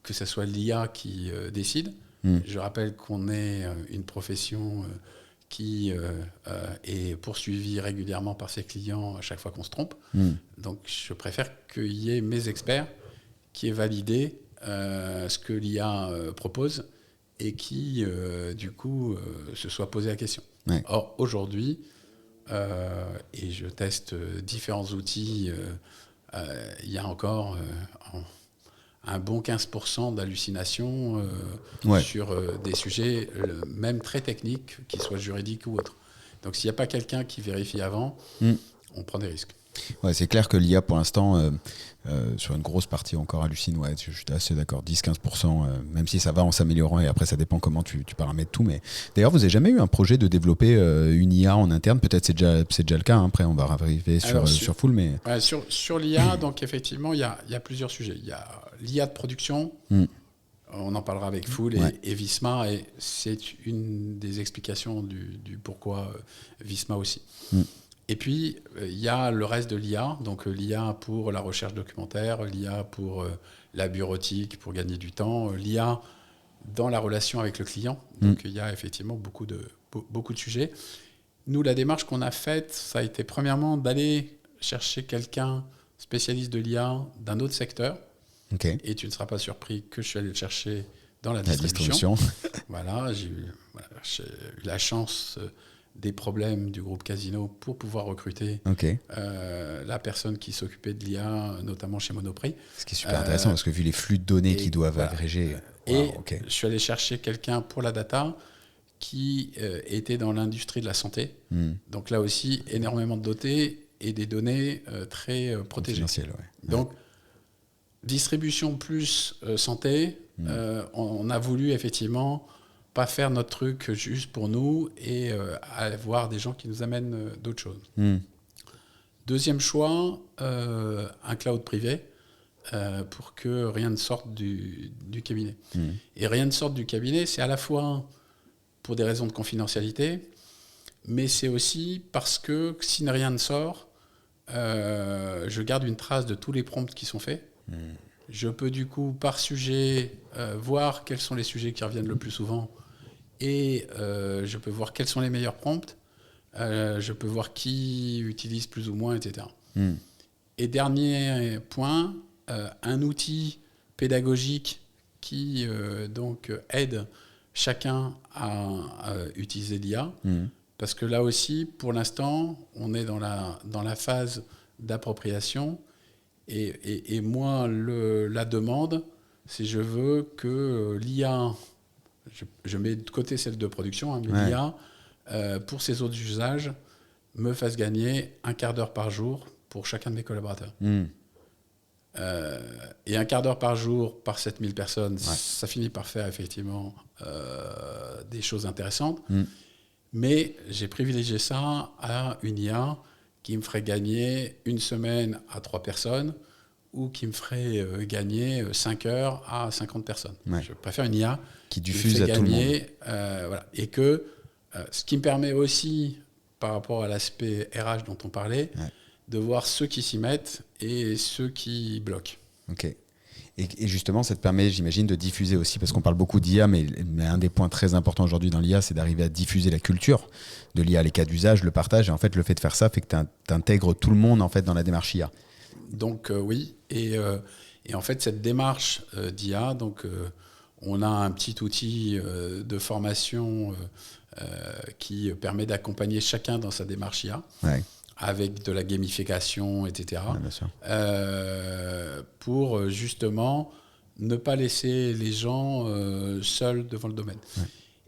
A: que ce soit l'IA qui décide. Je rappelle qu'on est une profession qui est poursuivie régulièrement par ses clients à chaque fois qu'on se trompe. Donc, je préfère qu'il y ait mes experts qui aient validé ce que l'IA propose et qui, du coup, se soient posé la question. Or, aujourd'hui, et je teste différents outils, il y a encore... un bon 15% d'hallucination sur des sujets même très techniques, qu'ils soient juridiques ou autres. Donc s'il n'y a pas quelqu'un qui vérifie avant, on prend des risques.
B: Ouais, c'est clair que l'IA pour l'instant, sur une grosse partie encore hallucine, je suis assez d'accord, 10-15%, même si ça va en s'améliorant et après ça dépend comment tu paramètres tout. Mais d'ailleurs, vous n'avez jamais eu un projet de développer une IA en interne? Peut-être c'est déjà le cas, hein. Après on va arriver sur Full. Mais...
A: sur l'IA, donc effectivement, il y a plusieurs sujets. Il y a l'IA de production, on en parlera avec Full et Visma, et c'est une des explications du pourquoi Visma aussi. Et puis, il y a le reste de l'IA, donc l'IA pour la recherche documentaire, l'IA pour la bureautique, pour gagner du temps, l'IA dans la relation avec le client. Donc, il y a effectivement beaucoup de sujets. Nous, la démarche qu'on a faite, ça a été premièrement d'aller chercher quelqu'un spécialiste de l'IA d'un autre secteur.
B: Okay.
A: Et tu ne seras pas surpris que je suis allé le chercher dans la distribution. Voilà, j'ai eu la chance... des problèmes du groupe Casino pour pouvoir recruter la personne qui s'occupait de l'IA, notamment chez Monoprix.
B: Ce qui est super intéressant, parce que vu les flux de données qu'ils doivent agréger...
A: Je suis allé chercher quelqu'un pour la data qui était dans l'industrie de la santé. Donc là aussi, énormément de données et des données très protégées. Donc, distribution plus santé, on a voulu effectivement... pas faire notre truc juste pour nous et avoir des gens qui nous amènent d'autres choses. Deuxième choix, un cloud privé pour que rien ne sorte du cabinet. Et rien ne sorte du cabinet, c'est à la fois pour des raisons de confidentialité, mais c'est aussi parce que si rien ne sort, je garde une trace de tous les prompts qui sont faits. Je peux du coup, par sujet, voir quels sont les sujets qui reviennent le plus souvent et je peux voir quels sont les meilleurs prompts, je peux voir qui utilise plus ou moins, etc. Et dernier point, un outil pédagogique qui donc aide chacun à utiliser l'IA, parce que là aussi, pour l'instant, on est dans la phase d'appropriation, et moi, la demande, c'est je veux que l'IA, je mets de côté celle de production, hein, mais l'IA, pour ses autres usages, me fasse gagner un quart d'heure par jour pour chacun de mes collaborateurs. Et un quart d'heure par jour par 7000 personnes, ça finit par faire effectivement des choses intéressantes. Mais j'ai privilégié ça à une IA qui me ferait gagner une semaine à 3 personnes ou qui me ferait gagner 5 heures à 50 personnes. Je préfère une IA
B: qui diffuse à tout le monde.
A: Voilà. Et que ce qui me permet aussi, par rapport à l'aspect RH dont on parlait, de voir ceux qui s'y mettent et ceux qui bloquent.
B: Ok. Et justement, ça te permet, j'imagine, de diffuser aussi, parce qu'on parle beaucoup d'IA, mais un des points très importants aujourd'hui dans l'IA, c'est d'arriver à diffuser la culture de l'IA, les cas d'usage, le partage. Et en fait, le fait de faire ça fait que tu intègres tout le monde en fait, dans la démarche IA.
A: Donc oui, et en fait, cette démarche d'IA, donc, on a un petit outil de formation qui permet d'accompagner chacun dans sa démarche IA. Avec de la gamification, etc. Pour justement ne pas laisser les gens seuls devant le domaine.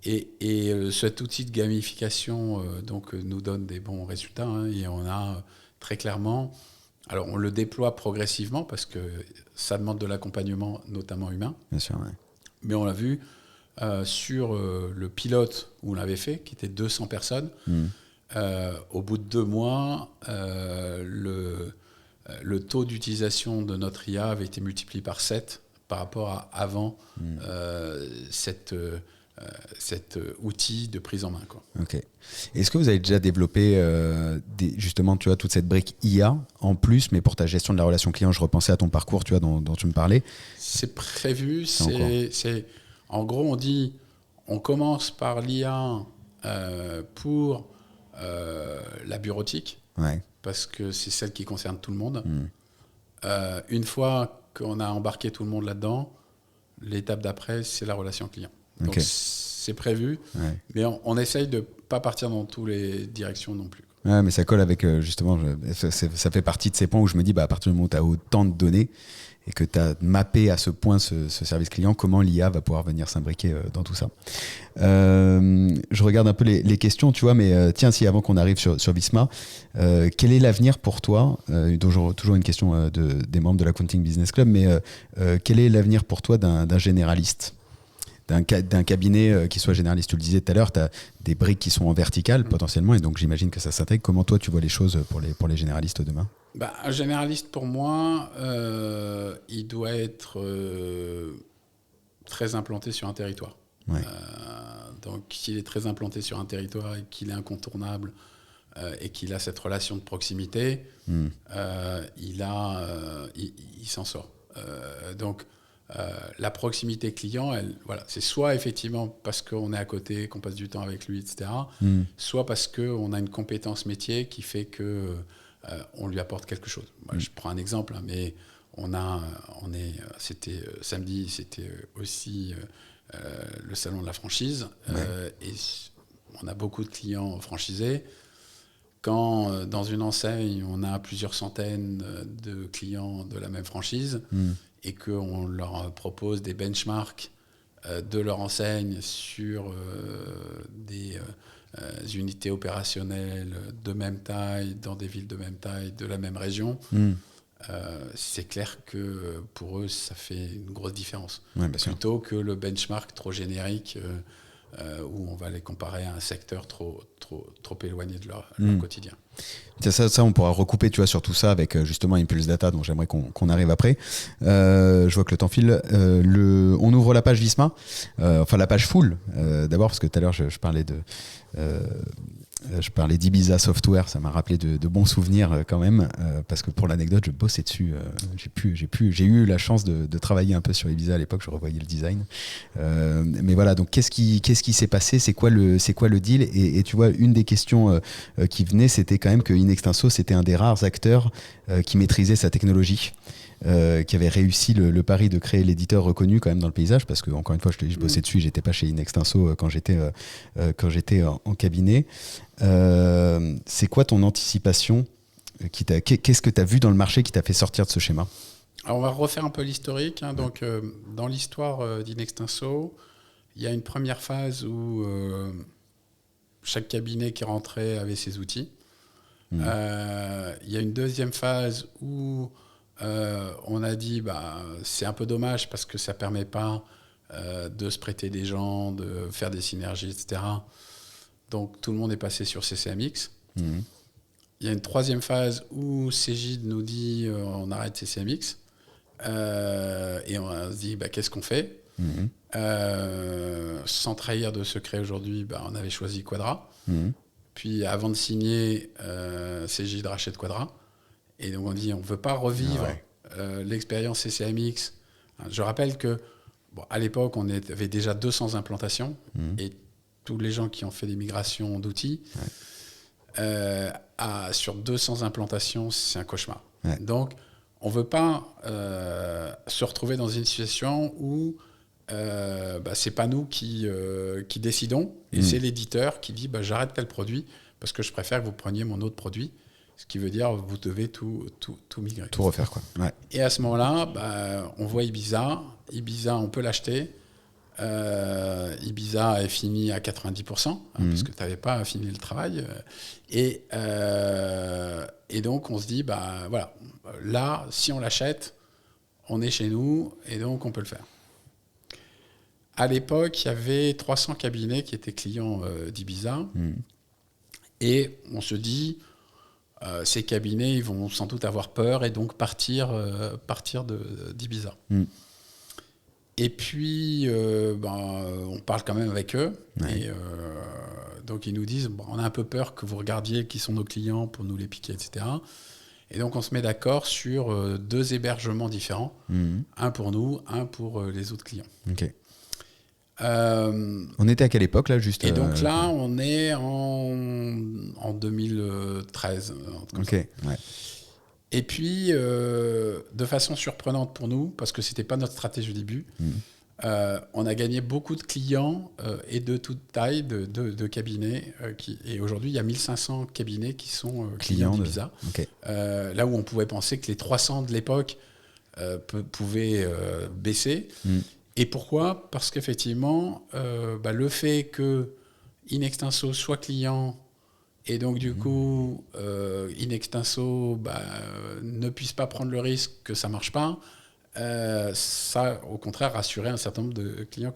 A: Et cet outil de gamification donc, nous donne des bons résultats. Hein, et on a très clairement... Alors, on le déploie progressivement parce que ça demande de l'accompagnement, notamment humain.
B: Bien sûr,
A: Mais on l'a vu sur le pilote où on l'avait fait, qui était 200 personnes. Au bout de 2 mois, le taux d'utilisation de notre IA avait été multiplié par 7 par rapport à avant cet outil de prise en main. Quoi.
B: Ok. Est-ce que vous avez déjà développé justement, tu vois, toute cette brique IA en plus, mais pour ta gestion de la relation client, je repensais à ton parcours, tu vois, dont tu me parlais.
A: C'est prévu. En gros, on dit, on commence par l'IA pour la bureautique, parce que c'est celle qui concerne tout le monde. Une fois qu'on a embarqué tout le monde là-dedans, l'étape d'après, c'est la relation client. Donc c'est prévu, mais on essaye de ne pas partir dans toutes les directions non plus.
B: Ouais, mais ça colle avec, justement, ça fait partie de ces points où je me dis, à partir du moment où tu as autant de données, et que tu as mappé à ce point ce service client, comment l'IA va pouvoir venir s'imbriquer dans tout ça. Je regarde un peu les questions, tu vois, mais tiens, si avant qu'on arrive sur Visma, quel est l'avenir pour toi, toujours une question des membres de l'Accounting Business Club, mais quel est l'avenir pour toi d'un généraliste, d'un cabinet qui soit généraliste? Tu le disais tout à l'heure, tu as des briques qui sont en verticale potentiellement, et donc j'imagine que ça s'intègre. Comment toi tu vois les choses pour les généralistes demain?
A: Un généraliste, pour moi, il doit être très implanté sur un territoire. Donc, s'il est très implanté sur un territoire et qu'il est incontournable et qu'il a cette relation de proximité, il s'en sort. Donc, la proximité client, c'est soit effectivement parce qu'on est à côté, qu'on passe du temps avec lui, etc., soit parce qu'on a une compétence métier qui fait que on lui apporte quelque chose. Moi, je prends un exemple, mais c'était samedi, c'était aussi le salon de la franchise, et on a beaucoup de clients franchisés. Quand dans une enseigne, on a plusieurs centaines de clients de la même franchise et qu'on leur propose des benchmarks de leur enseigne sur des unités opérationnelles de même taille, dans des villes de même taille, de la même région, c'est clair que pour eux, ça fait une grosse différence. Plutôt que le benchmark trop générique où on va les comparer à un secteur trop éloigné de leur quotidien.
B: Ça, on pourra recouper, tu vois, sur tout ça avec justement Impulse Data, dont j'aimerais qu'on arrive après. Je vois que le temps file. On ouvre la page Visma, enfin la page full, d'abord, parce que tout à l'heure, je parlais d'Ibiza Software, ça m'a rappelé de bons souvenirs quand même, parce que pour l'anecdote, je bossais dessus. J'ai eu la chance de travailler un peu sur Ibiza à l'époque, je revoyais le design. Mais voilà, donc qu'est-ce qui s'est passé? C'est quoi le deal? Et tu vois, une des questions qui venait, c'était quand même que In Extenso, c'était un des rares acteurs qui maîtrisait sa technologie. qui avait réussi le pari de créer l'éditeur reconnu quand même dans le paysage, parce que encore une fois, je te dis, je bossais dessus, j'étais pas chez Inextinso quand j'étais en cabinet. C'est quoi ton anticipation qu'est-ce que tu as vu dans le marché qui t'a fait sortir de ce schéma?
A: Alors, on va refaire un peu l'historique. Donc, dans l'histoire d'Inextinso, il y a une première phase où chaque cabinet qui rentrait avait ses outils. Il y a une deuxième phase où on a dit c'est un peu dommage parce que ça ne permet pas de se prêter des gens, de faire des synergies, etc. Donc tout le monde est passé sur CCMX. Il y a une troisième phase où Cégide nous dit on arrête CCMX et on se dit qu'est-ce qu'on fait? Sans trahir de secret aujourd'hui, on avait choisi Quadra. Puis avant de signer, Cégide rachète Quadra. Et donc on dit on ne veut pas revivre l'expérience CCMX. Je rappelle que à l'époque, on avait déjà 200 implantations. Et tous les gens qui ont fait des migrations d'outils, sur 200 implantations, c'est un cauchemar. Donc on ne veut pas se retrouver dans une situation où c'est pas nous qui décidons, et c'est l'éditeur qui dit j'arrête tel produit parce que je préfère que vous preniez mon autre produit, ce qui veut dire vous devez tout migrer.
B: Tout refaire, quoi. Ouais.
A: Et à ce moment-là, on voit Ibiza, on peut l'acheter. Ibiza est fini à 90%, parce que tu n'avais pas fini le travail. Et donc on se dit, voilà, là, si on l'achète, on est chez nous, et donc on peut le faire. À l'époque, il y avait 300 cabinets qui étaient clients d'Ibiza. Et on se dit, ces cabinets, ils vont sans doute avoir peur et donc partir d'Ibiza. Et puis, on parle quand même avec eux. Et donc, ils nous disent, on a un peu peur que vous regardiez qui sont nos clients pour nous les piquer, etc. Et donc, on se met d'accord sur 2 hébergements différents. Un pour nous, un pour les autres clients.
B: Okay. On était à quelle époque là, juste?
A: Et donc là, on est en 2013.
B: Ok. Ouais.
A: Et puis, de façon surprenante pour nous, parce que c'était pas notre stratégie au début, on a gagné beaucoup de clients et de toute taille de cabinets. Et aujourd'hui, il y a 1500 cabinets qui sont clients d'Ibiza.
B: Okay.
A: Là où on pouvait penser que les 300 de l'époque pouvaient baisser. Et pourquoi? Parce qu'effectivement, le fait que Inextinso soit client et donc du coup Inextinso ne puisse pas prendre le risque que ça ne marche pas, ça au contraire rassurait un certain nombre de clients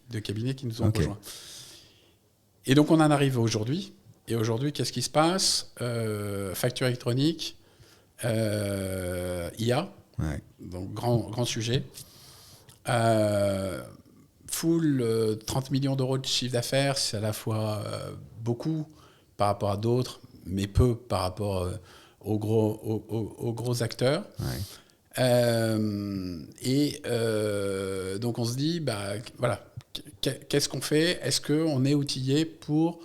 A: de cabinets qui nous ont rejoints. Et donc on en arrive aujourd'hui. Et aujourd'hui, qu'est-ce qui se passe? Facture électronique, IA, donc grand sujet. Full 30 millions d'euros de chiffre d'affaires, c'est à la fois beaucoup par rapport à d'autres, mais peu par rapport aux gros acteurs. Donc on se dit, voilà, qu'est-ce qu'on fait? Est-ce qu'on est outillé pour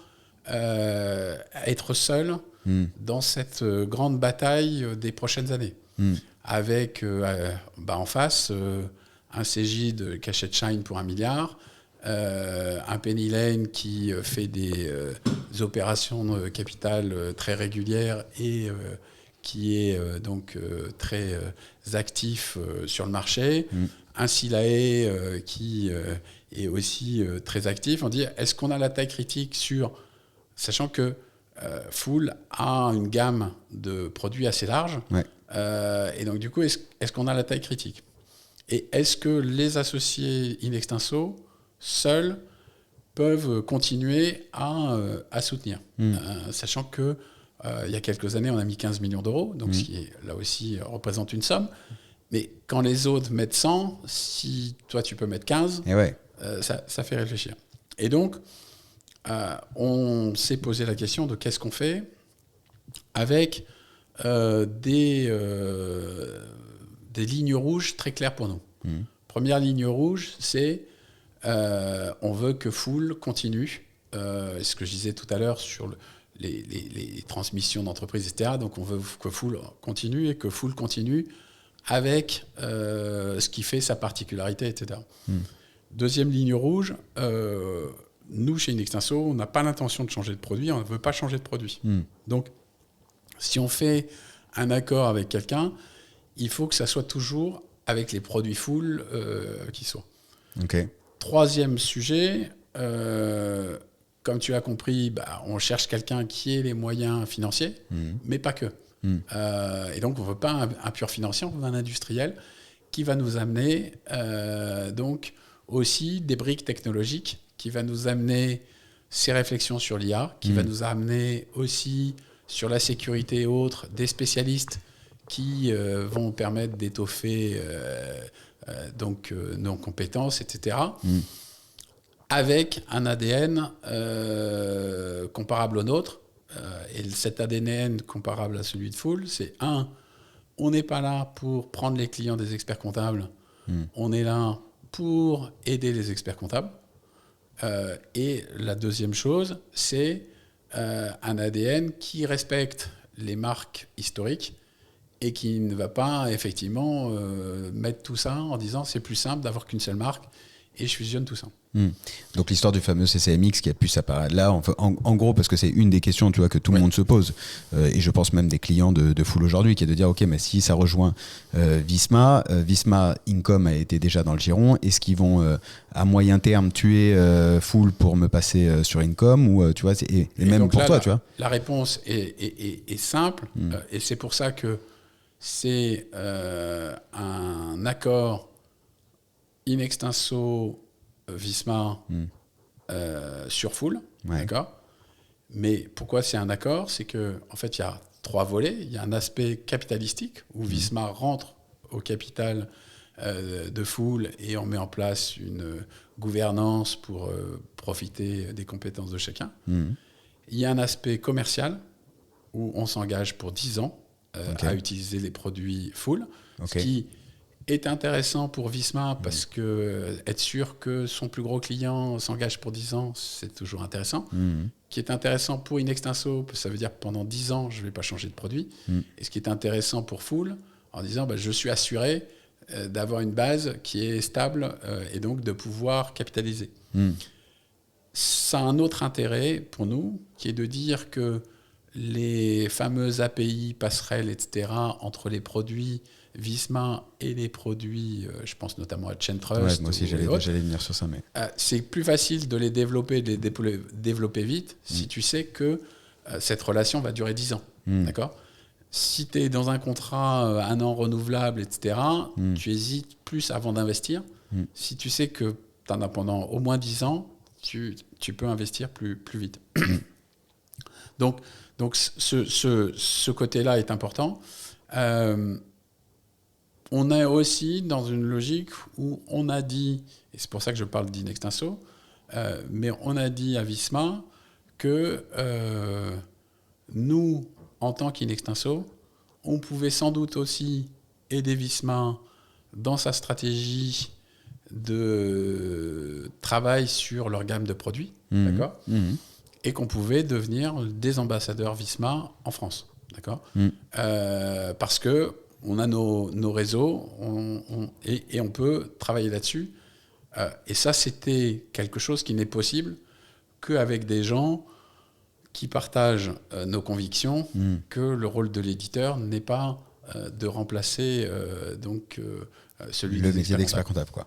A: être seul dans cette grande bataille des prochaines années, avec en face un Cégide qui achète Shine pour 1 milliard, un Penny Lane qui fait des opérations de capital très régulières et qui est donc très actif sur le marché, un Silae qui est aussi très actif. On dit, est-ce qu'on a la taille critique sachant que Full a une gamme de produits assez large, et donc du coup, est-ce qu'on a la taille critique? Et est-ce que les associés Inextinso, seuls, peuvent continuer à soutenir, sachant que il y a quelques années, on a mis 15 millions d'euros, donc ce qui, là aussi, représente une somme. Mais quand les autres mettent 100, si toi, tu peux mettre 15, ça fait réfléchir. Et donc, on s'est posé la question de qu'est-ce qu'on fait avec des lignes rouges très claires pour nous. Première ligne rouge, c'est on veut que Full continue. Ce que je disais tout à l'heure sur les transmissions d'entreprises, etc. Donc on veut que Fool continue et que Fool continue avec ce qui fait sa particularité, etc. Deuxième ligne rouge, nous, chez Inextinso, on n'a pas l'intention de changer de produit, on ne veut pas changer de produit. Donc, si on fait un accord avec quelqu'un, il faut que ça soit toujours avec les produits Fool qui soient.
B: Okay.
A: Troisième sujet, comme tu as compris, on cherche quelqu'un qui ait les moyens financiers, mais pas que. Et donc, on ne veut pas un pur financier, on veut un industriel qui va nous amener donc aussi des briques technologiques, qui va nous amener ces réflexions sur l'IA, qui va nous amener aussi sur la sécurité et autres, des spécialistes qui vont permettre d'étoffer donc nos compétences, etc. Avec un ADN comparable au nôtre. Et cet ADN comparable à celui de Fool, c'est on n'est pas là pour prendre les clients des experts comptables, on est là pour aider les experts comptables. Et la deuxième chose, c'est un ADN qui respecte les marques historiques et qui ne va pas effectivement mettre tout ça en disant c'est plus simple d'avoir qu'une seule marque et je fusionne tout ça.
B: Donc l'histoire du fameux CCMX qui a pu s'apparaître là, en gros, parce que c'est une des questions, tu vois, que tout le monde se pose, et je pense même des clients de Fool aujourd'hui, qui est de dire ok, mais si ça rejoint Visma, Visma Income a été déjà dans le giron, est-ce qu'ils vont à moyen terme tuer Fool pour me passer sur Income, ou tu vois, et même pour là, toi, tu vois.
A: La réponse est simple, et c'est pour ça que c'est un accord Inextinso Visma sur Fool, d'accord. Mais pourquoi c'est un accord? C'est que en fait, il y a 3 volets. Il y a un aspect capitalistique où Visma rentre au capital de Fool et on met en place une gouvernance pour profiter des compétences de chacun. Il y a un aspect commercial où on s'engage pour 10 ans à utiliser les produits Fool, ce qui est intéressant pour Visma parce que être sûr que son plus gros client s'engage pour 10 ans, c'est toujours intéressant. Qui est intéressant pour Inextinso, ça veut dire que pendant 10 ans, je ne vais pas changer de produit. Et ce qui est intéressant pour Fool, en disant je suis assuré d'avoir une base qui est stable et donc de pouvoir capitaliser. Ça a un autre intérêt pour nous, qui est de dire que les fameuses API, passerelles, etc., entre les produits Visma et les produits, je pense notamment à ChainTrust.
B: Moi aussi, j'allais venir sur ça. Mais
A: c'est plus facile de les développer, de les développer vite si tu sais que cette relation va durer 10 ans. D'accord ? Si tu es dans un contrat 1 an renouvelable, etc., tu hésites plus avant d'investir. Si tu sais que tu en as pendant au moins 10 ans, tu peux investir plus vite. Donc ce côté-là est important. On est aussi dans une logique où on a dit, et c'est pour ça que je parle d'Inextinso, mais on a dit à Visma que nous, en tant qu'Inextinso, on pouvait sans doute aussi aider Visma dans sa stratégie de travail sur leur gamme de produits, d'accord, et qu'on pouvait devenir des ambassadeurs Visma en France, d'accord, parce que on a nos réseaux et on peut travailler là-dessus. Et ça, c'était quelque chose qui n'est possible qu'avec des gens qui partagent nos convictions, que le rôle de l'éditeur n'est pas de remplacer celui
B: le métier d'expert comptable, quoi.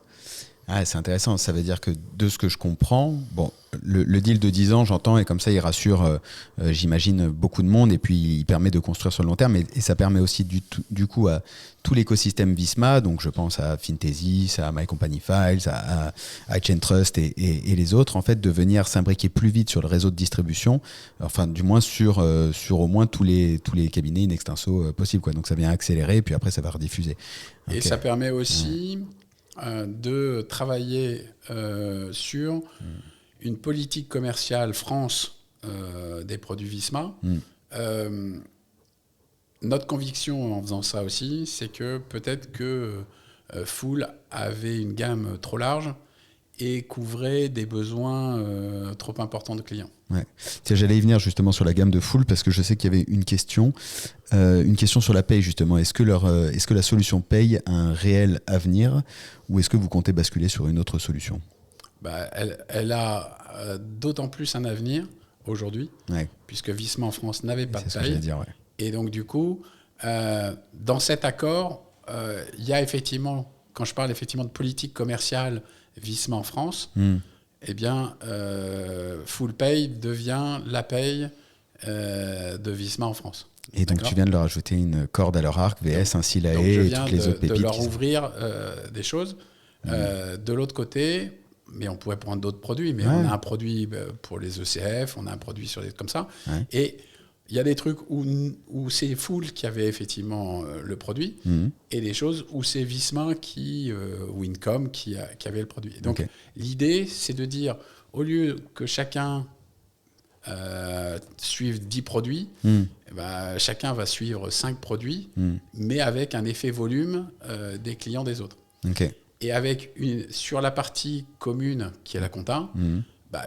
B: Ah, c'est intéressant, ça veut dire que de ce que je comprends, bon, le deal de 10 ans, j'entends, et comme ça il rassure, j'imagine, beaucoup de monde, et puis il permet de construire sur le long terme, et ça permet aussi du coup à tout l'écosystème Visma, donc je pense à Fintesis, à My Company Files, à ChainTrust et les autres, en fait, de venir s'imbriquer plus vite sur le réseau de distribution, enfin du moins sur au moins tous les cabinets Inextinso possibles, quoi. Donc ça vient accélérer, et puis après ça va rediffuser.
A: Et ça permet aussi de travailler sur une politique commerciale France des produits Visma. Notre conviction en faisant ça aussi, c'est que peut-être que Fool avait une gamme trop large et couvrait des besoins trop importants de clients.
B: Ouais. Tiens, j'allais y venir justement sur la gamme de Fool parce que je sais qu'il y avait une question sur la paye justement. Est-ce que la solution paye a un réel avenir ou est-ce que vous comptez basculer sur une autre solution ?
A: Elle a d'autant plus un avenir aujourd'hui, puisque Visma en France n'avait pas de paye. Et donc du coup, dans cet accord, il y a effectivement, quand je parle effectivement de politique commerciale Visma en France, eh bien, Fool Pay devient la paye de Visma en France.
B: Et donc, tu viens de leur ajouter une corde à leur arc, VS, ainsi la haie et toutes les autres pépites.
A: De leur ouvrir des choses. De l'autre côté, mais on pourrait prendre d'autres produits, mais on a un produit pour les ECF, on a un produit sur comme ça. Ouais. Et il y a des trucs où c'est Fool qui avait effectivement le produit, et des choses où c'est Visma ou Income qui avait le produit. Et donc, l'idée, c'est de dire, au lieu que chacun suive 10 produits, chacun va suivre 5 produits, mais avec un effet volume des clients des autres. Et avec sur la partie commune, qui est la compta,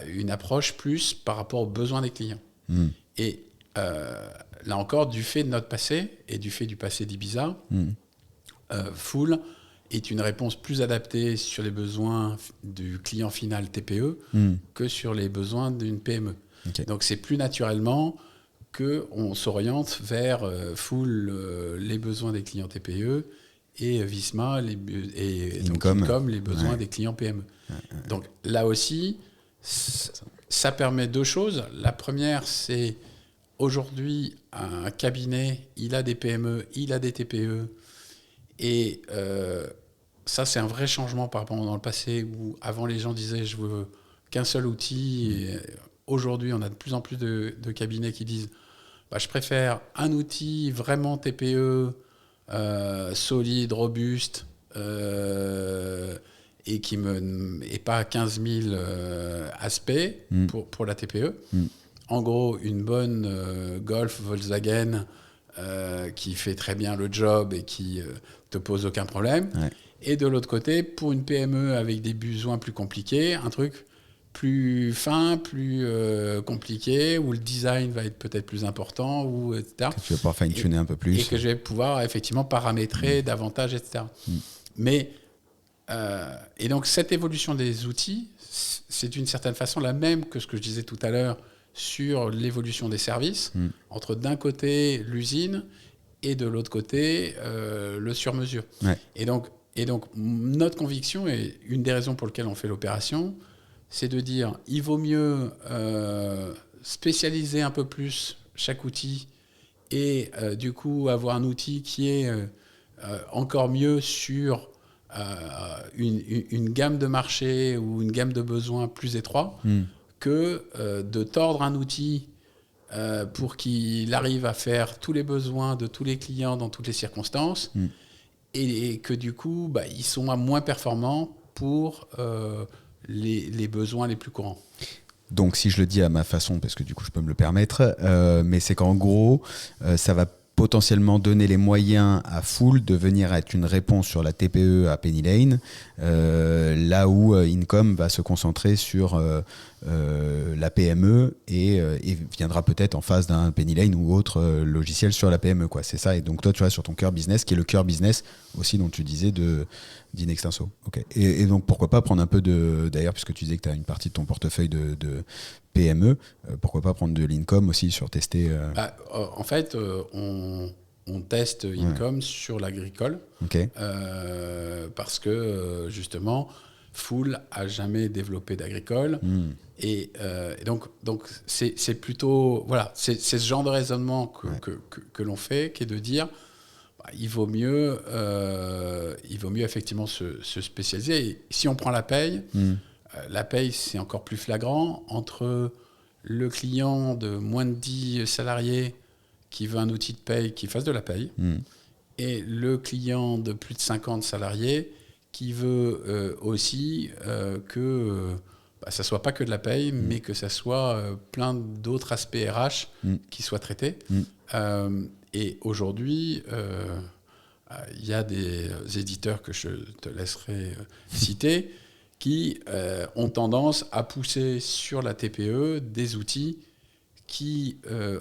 A: une approche plus par rapport aux besoins des clients. Et là encore, du fait de notre passé et du fait du passé d'Ibiza, Fool est une réponse plus adaptée sur les besoins du client final TPE que sur les besoins d'une PME. Donc c'est plus naturellement qu'on s'oriente vers Fool les besoins des clients TPE et Visma et Income les besoins des clients PME. Donc là aussi, ça permet deux choses. La première, c'est aujourd'hui, un cabinet, il a des PME, il a des TPE. Et ça, c'est un vrai changement par rapport dans le passé où avant les gens disaient je veux qu'un seul outil. Et aujourd'hui, on a de plus en plus de cabinets qui disent je préfère un outil vraiment TPE, solide, robuste, et qui et pas 15 000 aspects pour la TPE. En gros, une bonne Golf, Volkswagen qui fait très bien le job et qui te pose aucun problème. Et de l'autre côté, pour une PME avec des besoins plus compliqués, un truc plus fin, plus compliqué, où le design va être peut-être plus important, ou etc.
B: Que tu vas pouvoir fine-tuner un peu plus.
A: Et que je vais pouvoir effectivement paramétrer davantage, etc. Mais, et donc cette évolution des outils, c'est d'une certaine façon la même que ce que je disais tout à l'heure sur l'évolution des services, entre d'un côté l'usine et de l'autre côté le sur-mesure. Et donc notre conviction, et une des raisons pour lesquelles on fait l'opération, c'est de dire il vaut mieux spécialiser un peu plus chaque outil et du coup avoir un outil qui est encore mieux sur une gamme de marché ou une gamme de besoins plus étroit que de tordre un outil pour qu'il arrive à faire tous les besoins de tous les clients dans toutes les circonstances et que du coup ils sont moins performants pour les besoins les plus courants.
B: Donc si je le dis à ma façon, parce que du coup je peux me le permettre, mais c'est qu'en gros ça va potentiellement donner les moyens à Fool de venir être une réponse sur la TPE à Penny Lane, là où Income va se concentrer sur la PME et viendra peut-être en face d'un Penny Lane ou autre logiciel sur la PME, quoi. C'est ça. Et donc toi tu vas sur ton cœur business, qui est le cœur business aussi dont tu disais d'Inextinso. Okay. Et donc pourquoi pas prendre un peu d'ailleurs, puisque tu disais que tu as une partie de ton portefeuille de PME, pourquoi pas prendre de l'Income aussi sur tester
A: en fait, on teste Income sur l'agricole parce que justement Fool a jamais développé d'agricole et donc c'est plutôt voilà, c'est ce genre de raisonnement que l'on fait, qui est de dire il vaut mieux effectivement se spécialiser. Et si on prend la paye, c'est encore plus flagrant entre le client de moins de 10 salariés qui veut un outil de paye qui fasse de la paye et le client de plus de 50 salariés qui veut aussi que ça soit pas que de la paye, mais que ça soit plein d'autres aspects RH qui soient traités. Et aujourd'hui, il y a des éditeurs que je te laisserai citer qui ont tendance à pousser sur la TPE des outils qui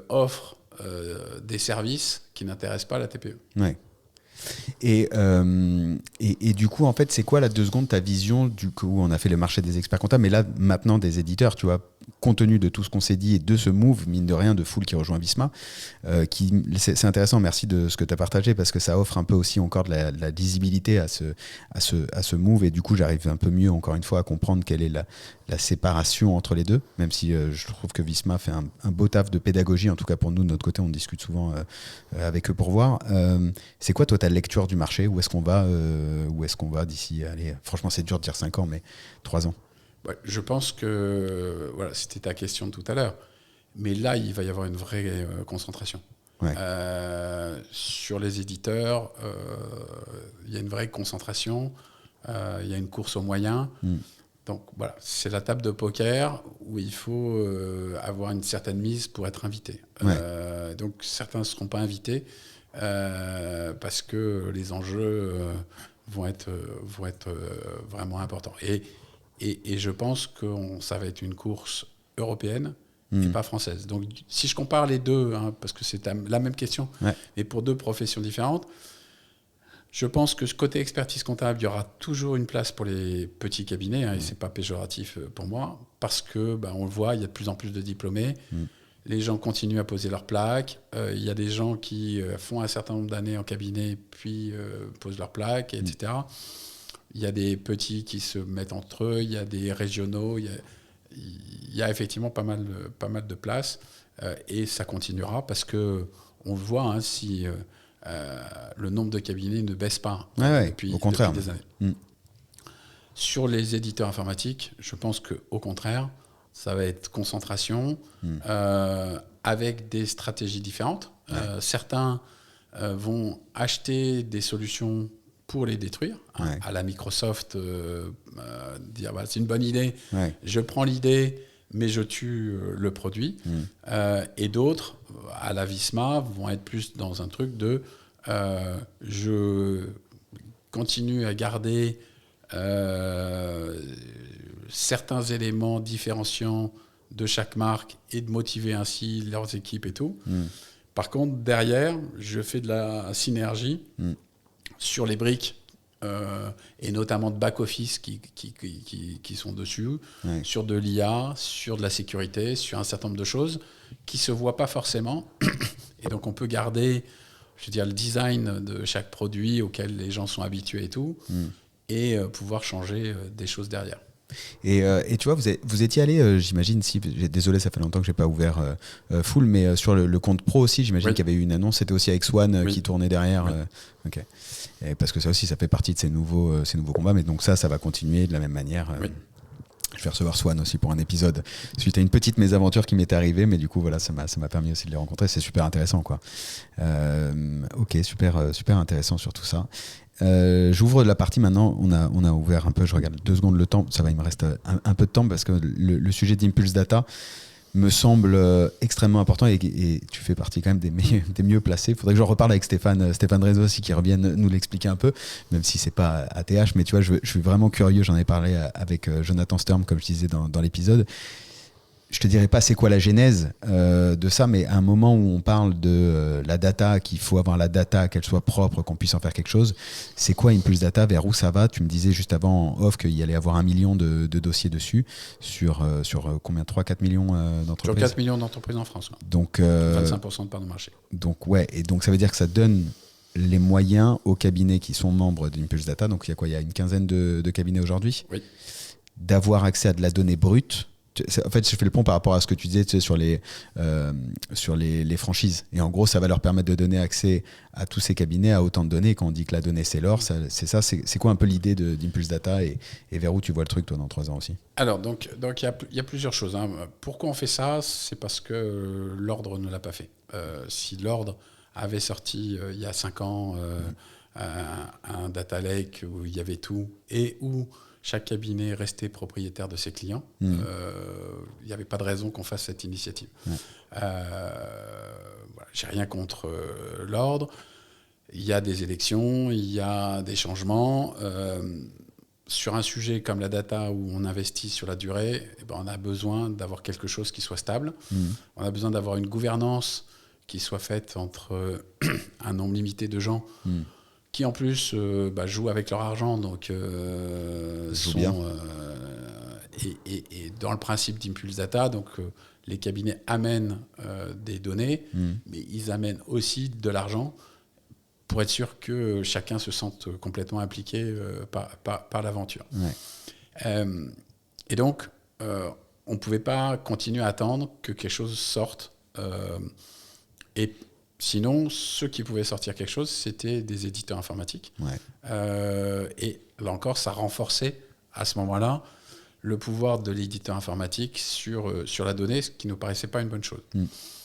A: offrent des services qui n'intéressent pas la TPE.
B: Ouais. Et du coup, en fait, c'est quoi, là, 2 secondes, ta vision du coup, on a fait le marché des experts comptables, mais là, maintenant, des éditeurs, tu vois, compte tenu de tout ce qu'on s'est dit et de ce move, mine de rien, de Fool qui rejoint Visma, c'est intéressant, merci de ce que tu as partagé, parce que ça offre un peu aussi encore de la lisibilité à ce move, et du coup, j'arrive un peu mieux, encore une fois, à comprendre quelle est la séparation entre les deux, même si je trouve que Visma fait un beau taf de pédagogie, en tout cas pour nous, de notre côté, on discute souvent avec eux pour voir. C'est quoi, toi, ta lecture du marché? Où est-ce qu'on va d'ici, allez, franchement, c'est dur de dire 5 ans, mais 3 ans?
A: Ouais, je pense que voilà, c'était ta question de tout à l'heure. Mais là, il va y avoir une vraie concentration.
B: Ouais.
A: Sur les éditeurs, il y a une vraie concentration. Il y a une course aux moyens. Donc voilà, c'est la table de poker où il faut avoir une certaine mise pour être invité.
B: Ouais.
A: Donc certains ne seront pas invités parce que les enjeux vont être vraiment importants. Et je pense que ça va être une course européenne et pas française. Donc si je compare les deux, parce que c'est la même question, mais pour 2 professions différentes, je pense que ce côté expertise comptable, il y aura toujours une place pour les petits cabinets, et c'est pas péjoratif pour moi, parce que on le voit, il y a de plus en plus de diplômés. Les gens continuent à poser leurs plaques. Il y a des gens qui font un certain nombre d'années en cabinet, puis posent leurs plaques, etc. Il y a des petits qui se mettent entre eux, il y a des régionaux, il y a effectivement pas mal de places, et ça continuera parce que on le voit, si le nombre de cabinets ne baisse pas depuis des années. Sur les éditeurs informatiques, je pense qu'au contraire, ça va être concentration avec des stratégies différentes. Certains vont acheter des solutions pour les détruire, à la Microsoft, dire c'est une bonne idée, je prends l'idée, mais je tue le produit. Et d'autres, à la Visma, vont être plus dans un truc de je continue à garder certains éléments différenciants de chaque marque et de motiver ainsi leurs équipes et tout. Par contre, derrière, je fais de la synergie sur les briques, et notamment de back-office qui sont dessus, sur de l'IA, sur de la sécurité, sur un certain nombre de choses qui ne se voient pas forcément. Et donc, on peut garder, je veux dire, le design de chaque produit auquel les gens sont habitués et tout, et pouvoir changer des choses derrière.
B: Et tu vois, vous étiez allé, j'imagine, désolé, ça fait longtemps que je n'ai pas ouvert Fool, mais sur le compte pro aussi, j'imagine qu'il y avait eu une annonce, c'était aussi avec Swan qui tournait derrière. Ok. Et parce que ça aussi, ça fait partie de ces nouveaux combats, mais donc ça va continuer de la même manière. Je vais recevoir Swan aussi pour un épisode suite à une petite mésaventure qui m'est arrivée, mais du coup voilà, ça m'a permis aussi de les rencontrer. C'est super intéressant, quoi. Ok, super intéressant sur tout ça. J'ouvre la partie maintenant. On a ouvert un peu. Je regarde 2 secondes le temps. Ça va, il me reste un peu de temps parce que le sujet d'Impulse Data me semble extrêmement important et tu fais partie quand même des mieux placés. Il faudrait que j'en reparle avec Stéphane Drezo aussi, qui revienne nous l'expliquer un peu, même si c'est pas ATH, mais tu vois, je suis vraiment curieux. J'en ai parlé avec Jonathan Sturm, comme je disais dans l'épisode. Je te dirais pas c'est quoi la genèse de ça, mais à un moment où on parle de la data, qu'il faut avoir la data, qu'elle soit propre, qu'on puisse en faire quelque chose, c'est quoi Impulse Data, vers où ça va? Tu me disais juste avant en off qu'il y allait avoir 1 million de dossiers dessus, sur combien, 3-4 millions d'entreprises?
A: Sur 4 millions d'entreprises en France.
B: Donc,
A: 25% de part de marché.
B: Donc ouais, et donc ça veut dire que ça donne les moyens aux cabinets qui sont membres d'Impulse Data, donc il y a quoi? Il y a une quinzaine de cabinets aujourd'hui, d'avoir accès à de la donnée brute. En fait, je fais le pont par rapport à ce que tu disais, tu sais, sur les franchises. Et en gros, ça va leur permettre de donner accès à tous ces cabinets, à autant de données. Et quand on dit que la donnée, c'est l'or, c'est quoi un peu l'idée d'Impulse Data et vers où tu vois le truc, toi, dans 3 ans aussi?
A: Alors, donc il y a plusieurs choses. Pourquoi on fait ça? C'est parce que l'ordre ne l'a pas fait. Si l'ordre avait sorti il y a 5 ans un data lake où il y avait tout et où chaque cabinet restait propriétaire de ses clients, il n'y avait pas de raison qu'on fasse cette initiative. J'ai rien contre l'ordre. Il y a des élections, il y a des changements. sur un sujet comme la data où on investit sur la durée, eh ben, on a besoin d'avoir quelque chose qui soit stable. On a besoin d'avoir une gouvernance qui soit faite entre un nombre limité de gens qui en plus jouent avec leur argent, donc et dans le principe d'Impulse Data, donc les cabinets amènent des données, mais ils amènent aussi de l'argent pour être sûr que chacun se sente complètement impliqué par l'aventure.
B: Ouais.
A: Et donc, on ne pouvait pas continuer à attendre que quelque chose sorte. Et sinon, ceux qui pouvaient sortir quelque chose, c'était des éditeurs informatiques.
B: Ouais.
A: Et là encore, ça renforçait à ce moment-là le pouvoir de l'éditeur informatique sur la donnée, ce qui ne nous paraissait pas une bonne chose.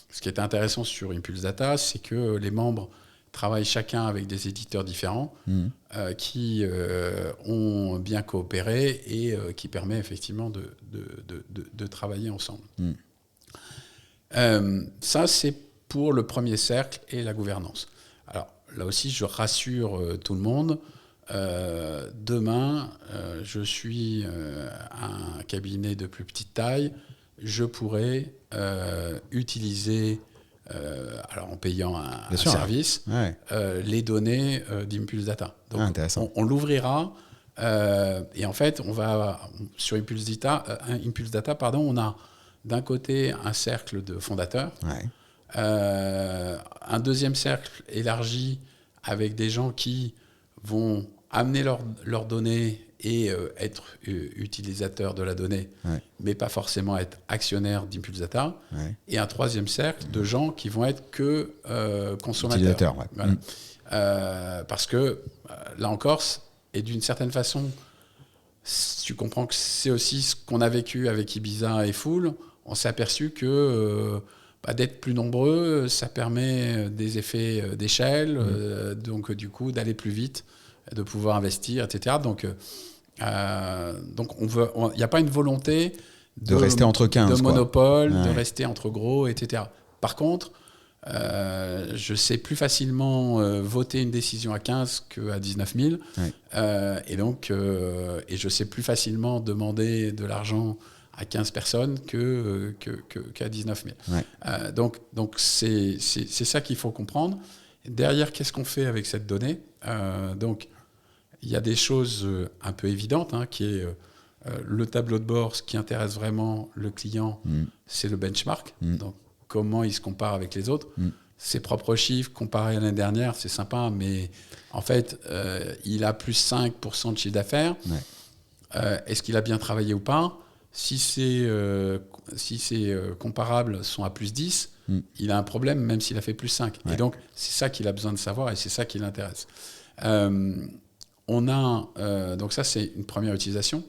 A: Ce qui était intéressant sur Impulse Data, c'est que les membres travaillent chacun avec des éditeurs différents qui ont bien coopéré et qui permet effectivement de travailler ensemble. Ça, c'est pour le premier cercle et la gouvernance. Alors là aussi, je rassure tout le monde. Demain, je suis un cabinet de plus petite taille. Je pourrais utiliser, alors en payant un service, les données d'Impulse Data. Donc, on l'ouvrira. Et en fait, on va sur Impulse Data, on a d'un côté un cercle de fondateurs, un deuxième cercle élargi avec des gens qui vont amener leurs données et être utilisateurs de la donnée, mais pas forcément être actionnaires d'Impulse Data. Et un troisième cercle de gens qui vont être que consommateurs. Voilà. Parce que, là encore, et d'une certaine façon, tu comprends que c'est aussi ce qu'on a vécu avec Ibiza et Fool. On s'est aperçu que d'être plus nombreux, ça permet des effets d'échelle, donc du coup d'aller plus vite, de pouvoir investir, etc. Donc il n'y a pas une volonté
B: de rester entre 15,
A: de monopole, de rester entre gros, etc. Par contre, je sais plus facilement voter une décision à 15 qu'à 19 000. Et je sais plus facilement demander de l'argent à 15 personnes qu'à 19 000. Donc c'est ça qu'il faut comprendre. Derrière, qu'est-ce qu'on fait avec cette donnée ? Donc, il y a des choses un peu évidentes, qui est le tableau de bord. Ce qui intéresse vraiment le client, c'est le benchmark. Donc, comment il se compare avec les autres. Ses propres chiffres comparés à l'année dernière, c'est sympa, mais en fait, il a plus 5% de chiffre d'affaires. Est-ce qu'il a bien travaillé ou pas ? Si ces comparables sont à plus 10, il a un problème, même s'il a fait plus 5. Et donc, c'est ça qu'il a besoin de savoir et c'est ça qui l'intéresse. Donc ça, c'est une première utilisation.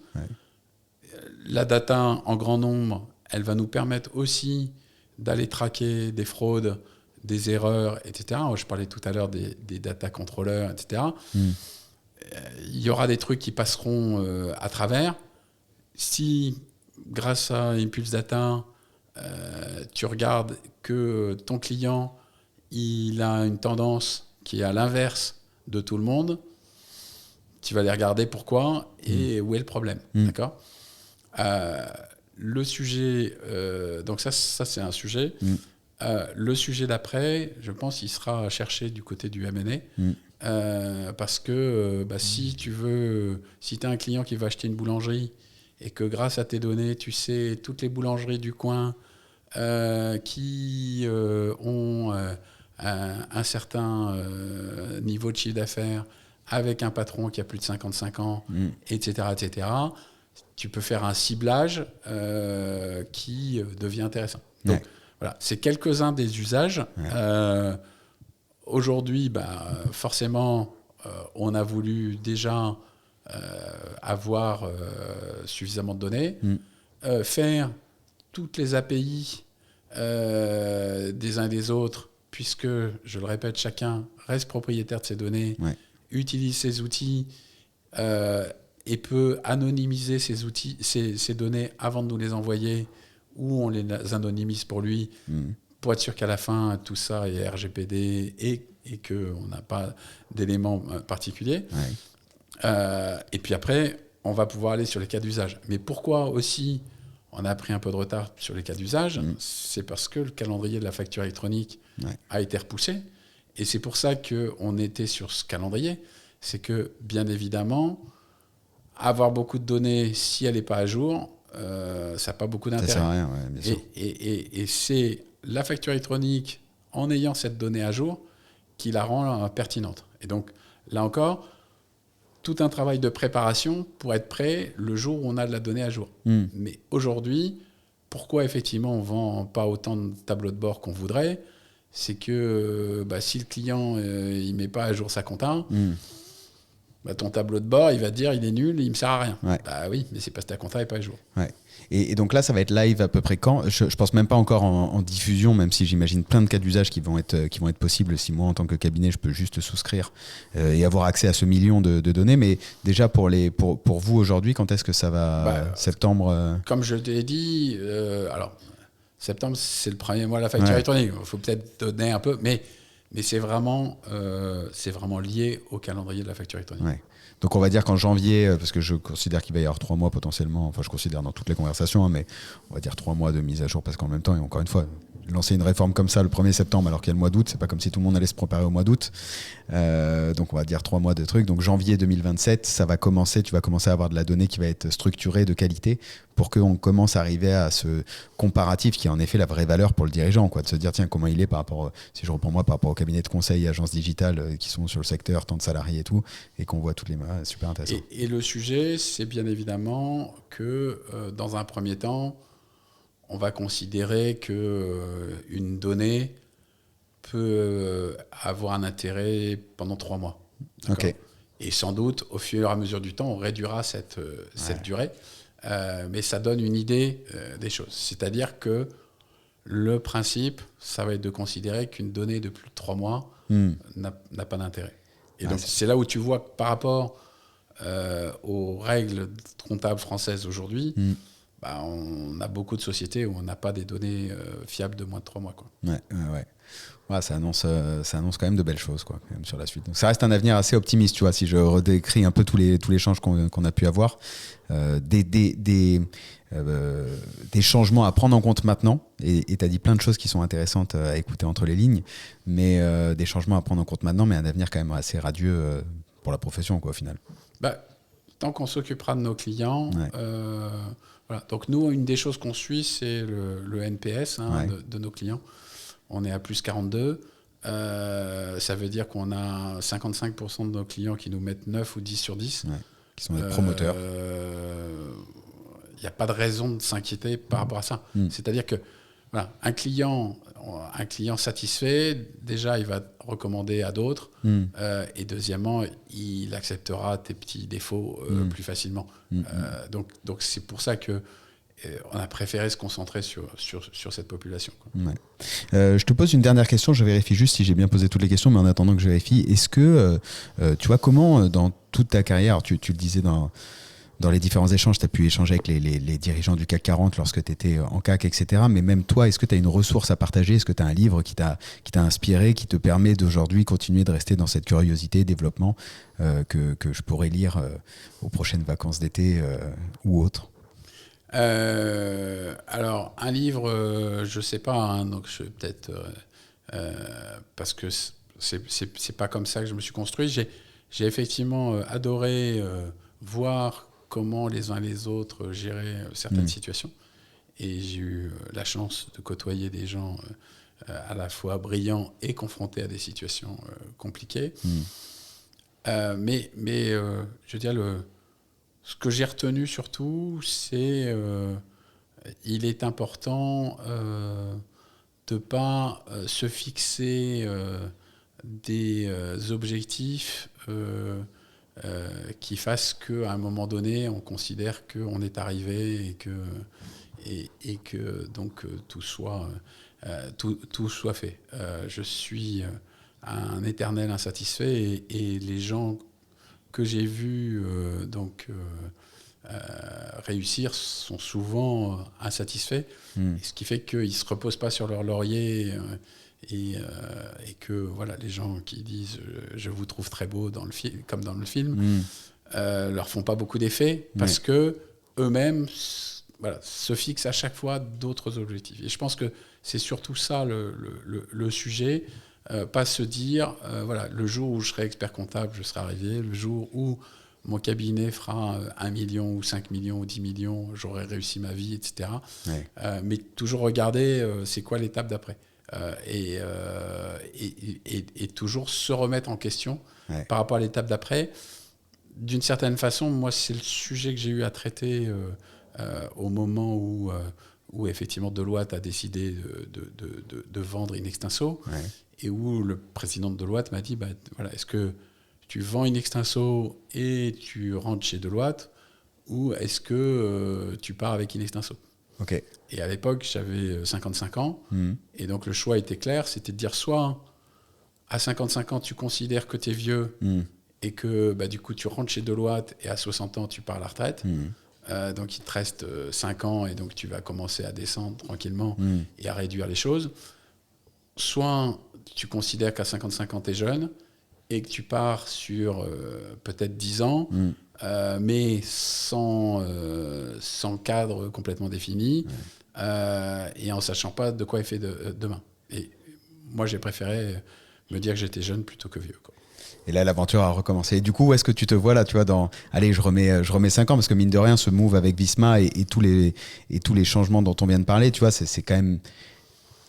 A: La data en grand nombre, elle va nous permettre aussi d'aller traquer des fraudes, des erreurs, etc. Je parlais tout à l'heure des data controllers, etc. Il y aura des trucs qui passeront à travers. Si, grâce à Impulse Data, tu regardes que ton client, il a une tendance qui est à l'inverse de tout le monde, tu vas aller regarder pourquoi et où est le problème. D'accord ? Le sujet, donc ça c'est un sujet. Le sujet d'après, je pense, il sera cherché du côté du M&A, parce que si tu as un client qui va acheter une boulangerie et que grâce à tes données, tu sais toutes les boulangeries du coin qui ont un certain niveau de chiffre d'affaires avec un patron qui a plus de 55 ans, etc., tu peux faire un ciblage qui devient intéressant. Donc, voilà, c'est quelques-uns des usages. Aujourd'hui, forcément, on a voulu déjà avoir suffisamment de données, faire toutes les API des uns et des autres, puisque, je le répète, chacun reste propriétaire de ses données, utilise ses outils et peut anonymiser ces données avant de nous les envoyer, ou on les anonymise pour lui, pour être sûr qu'à la fin, tout ça est RGPD et qu'on n'a pas d'éléments particuliers. Et puis après, on va pouvoir aller sur les cas d'usage. Mais pourquoi aussi on a pris un peu de retard sur les cas d'usage? C'est parce que le calendrier de la facture électronique a été repoussé. Et c'est pour ça qu'on était sur ce calendrier. C'est que, bien évidemment, avoir beaucoup de données, si elle n'est pas à jour, ça n'a pas beaucoup d'intérêt.
B: Ça sert à rien, bien sûr.
A: Et c'est la facture électronique, en ayant cette donnée à jour, qui la rend pertinente. Et donc, là encore, tout un travail de préparation pour être prêt le jour où on a de la donnée à jour. Mais aujourd'hui, pourquoi effectivement on ne vend pas autant de tableaux de bord qu'on voudrait? C'est que si le client il ne met pas à jour sa compta, ton tableau de bord, il va te dire il est nul, il ne me sert à rien. Bah oui, mais c'est parce que ta compta n'est pas à jour.
B: Ouais. Et donc là, ça va être live à peu près quand? Je pense même pas encore en diffusion, même si j'imagine plein de cas d'usage qui vont être possibles si moi, en tant que cabinet, je peux juste souscrire et avoir accès à ce million de données. Mais déjà, pour vous aujourd'hui, quand est-ce que ça va? Septembre
A: Comme je t'ai dit, alors septembre, c'est le premier mois de la facture électronique. Il faut peut-être donner un peu, mais c'est vraiment lié au calendrier de la facture électronique.
B: Ouais. Donc on va dire qu'en janvier, parce que je considère qu'il va y avoir 3 mois potentiellement, enfin je considère dans toutes les conversations, mais on va dire 3 mois de mise à jour, parce qu'en même temps, et encore une fois, lancer une réforme comme ça le 1er septembre alors qu'il y a le mois d'août, c'est pas comme si tout le monde allait se préparer au mois d'août. Donc on va dire 3 mois de trucs. Donc janvier 2027, tu vas commencer à avoir de la donnée qui va être structurée, de qualité, pour qu'on commence à arriver à ce comparatif qui est en effet la vraie valeur pour le dirigeant, quoi, de se dire tiens, comment il est par rapport, si je reprends moi, par rapport au cabinet de conseil, agences digitales qui sont sur le secteur, tant de salariés et tout, et qu'on voit toutes les mains, super intéressant.
A: Et le sujet, c'est bien évidemment que dans un premier temps, on va considérer qu'une donnée peut avoir un intérêt pendant 3 mois.
B: Okay.
A: Et sans doute, au fur et à mesure du temps, on réduira cette durée. Mais ça donne une idée des choses. C'est-à-dire que le principe, ça va être de considérer qu'une donnée de plus de 3 mois n'a pas d'intérêt. Et donc, c'est là où tu vois que par rapport aux règles comptables françaises aujourd'hui, on a beaucoup de sociétés où on n'a pas des données fiables de moins de 3 mois. Quoi.
B: Ouais, ça annonce quand même de belles choses, quoi, quand même, sur la suite. Donc ça reste un avenir assez optimiste, tu vois, si je redécris un peu tous les changes qu'on a pu avoir. Des changements à prendre en compte maintenant, et tu as dit plein de choses qui sont intéressantes à écouter entre les lignes, mais des changements à prendre en compte maintenant, mais un avenir quand même assez radieux pour la profession, quoi, au final.
A: Tant qu'on s'occupera de nos clients, voilà. Donc nous, une des choses qu'on suit, c'est le NPS de nos clients. On est à plus 42. Ça veut dire qu'on a 55% de nos clients qui nous mettent 9 ou 10 sur 10.
B: Qui sont des promoteurs.
A: Il n'y a pas de raison de s'inquiéter par rapport à ça. C'est-à-dire que voilà, un client satisfait, déjà, il va recommander à d'autres. Et deuxièmement, il acceptera tes petits défauts plus facilement. Donc c'est pour ça que on a préféré se concentrer sur cette population. Quoi.
B: Je te pose une dernière question, je vérifie juste si j'ai bien posé toutes les questions, mais en attendant que je vérifie, est-ce que tu vois comment dans toute ta carrière, tu le disais dans les différents échanges, tu as pu échanger avec les dirigeants du CAC 40 lorsque tu étais en CAC, etc. Mais même toi, est-ce que tu as une ressource à partager? Est-ce que tu as un livre qui t'a inspiré, qui te permet d'aujourd'hui continuer de rester dans cette curiosité, développement que je pourrais lire aux prochaines vacances d'été ou autres?
A: Alors, un livre, je ne sais pas, donc je vais peut-être... parce que c'est pas comme ça que je me suis construit. J'ai effectivement adoré voir comment les uns et les autres géraient certaines situations. Et j'ai eu la chance de côtoyer des gens à la fois brillants et confrontés à des situations compliquées. Mais je veux dire, ce que j'ai retenu surtout, c'est il est important de ne pas se fixer des objectifs qui fassent qu'à un moment donné, on considère qu'on est arrivé et que donc tout soit fait. Je suis un éternel insatisfait et les gens que j'ai vus réussir sont souvent insatisfaits, ce qui fait qu'ils ne se reposent pas sur leur laurier et que voilà, les gens qui disent « je vous trouve très beau » comme dans le film, leur font pas beaucoup d'effet parce que eux-mêmes se fixent à chaque fois d'autres objectifs. Et je pense que c'est surtout ça le sujet. Pas se dire, le jour où je serai expert comptable, je serai arrivé. Le jour où mon cabinet fera 1 million ou 5 millions ou 10 millions, j'aurai réussi ma vie, etc.
B: Ouais.
A: Mais toujours regarder, c'est quoi l'étape d'après. Et toujours se remettre en question par rapport à l'étape d'après. D'une certaine façon, moi, c'est le sujet que j'ai eu à traiter au moment où effectivement Deloitte a décidé de vendre In Extenso, et où le président de Deloitte m'a dit, est-ce que tu vends In Extenso et tu rentres chez Deloitte, ou est-ce que tu pars avec In Extenso?
B: Okay.
A: Et à l'époque, j'avais 55 ans, et donc le choix était clair, c'était de dire soit à 55 ans, tu considères que tu es vieux, et que du coup tu rentres chez Deloitte, et à 60 ans, tu pars à la retraite. Donc il te reste 5 ans, et donc tu vas commencer à descendre tranquillement et à réduire les choses. Soit tu considères qu'à 55 ans, tu es jeune, et que tu pars sur peut-être 10 ans, mais sans cadre complètement défini, et en sachant pas de quoi est fait demain. Et moi, j'ai préféré me dire que j'étais jeune plutôt que vieux, quoi.
B: Et là, l'aventure a recommencé. Et du coup, où est-ce que tu te vois là, tu vois, allez, je remets 5 ans, parce que mine de rien, ce move avec Visma et tous les changements dont on vient de parler, tu vois, c'est quand même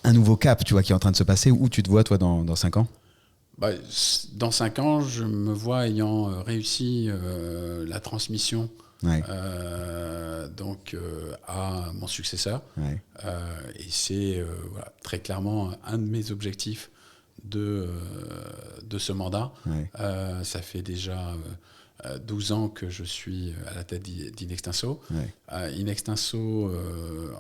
B: un nouveau cap, tu vois, qui est en train de se passer. Où tu te vois, toi, dans 5 ans?
A: Dans 5 ans, je me vois ayant réussi la transmission à mon successeur. Et c'est très clairement un de mes objectifs de ce mandat. Ça fait déjà 12 ans que je suis à la tête d'In Extenso. In Extenso,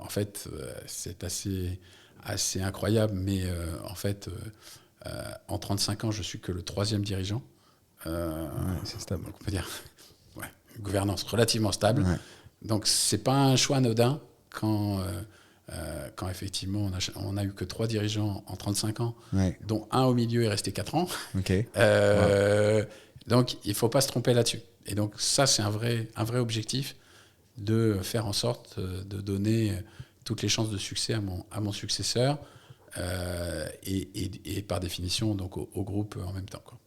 A: en fait, c'est assez incroyable, mais en fait, en 35 ans, je suis que le 3e dirigeant.
B: C'est stable.
A: Donc on peut dire une gouvernance relativement stable. Donc c'est pas un choix anodin quand effectivement on a eu que 3 dirigeants en 35 ans, dont un au milieu est resté 4 ans. Donc il faut pas se tromper là-dessus. Et donc ça, c'est un vrai objectif, de faire en sorte de donner toutes les chances de succès à mon successeur. Et par définition donc au groupe en même temps, quoi.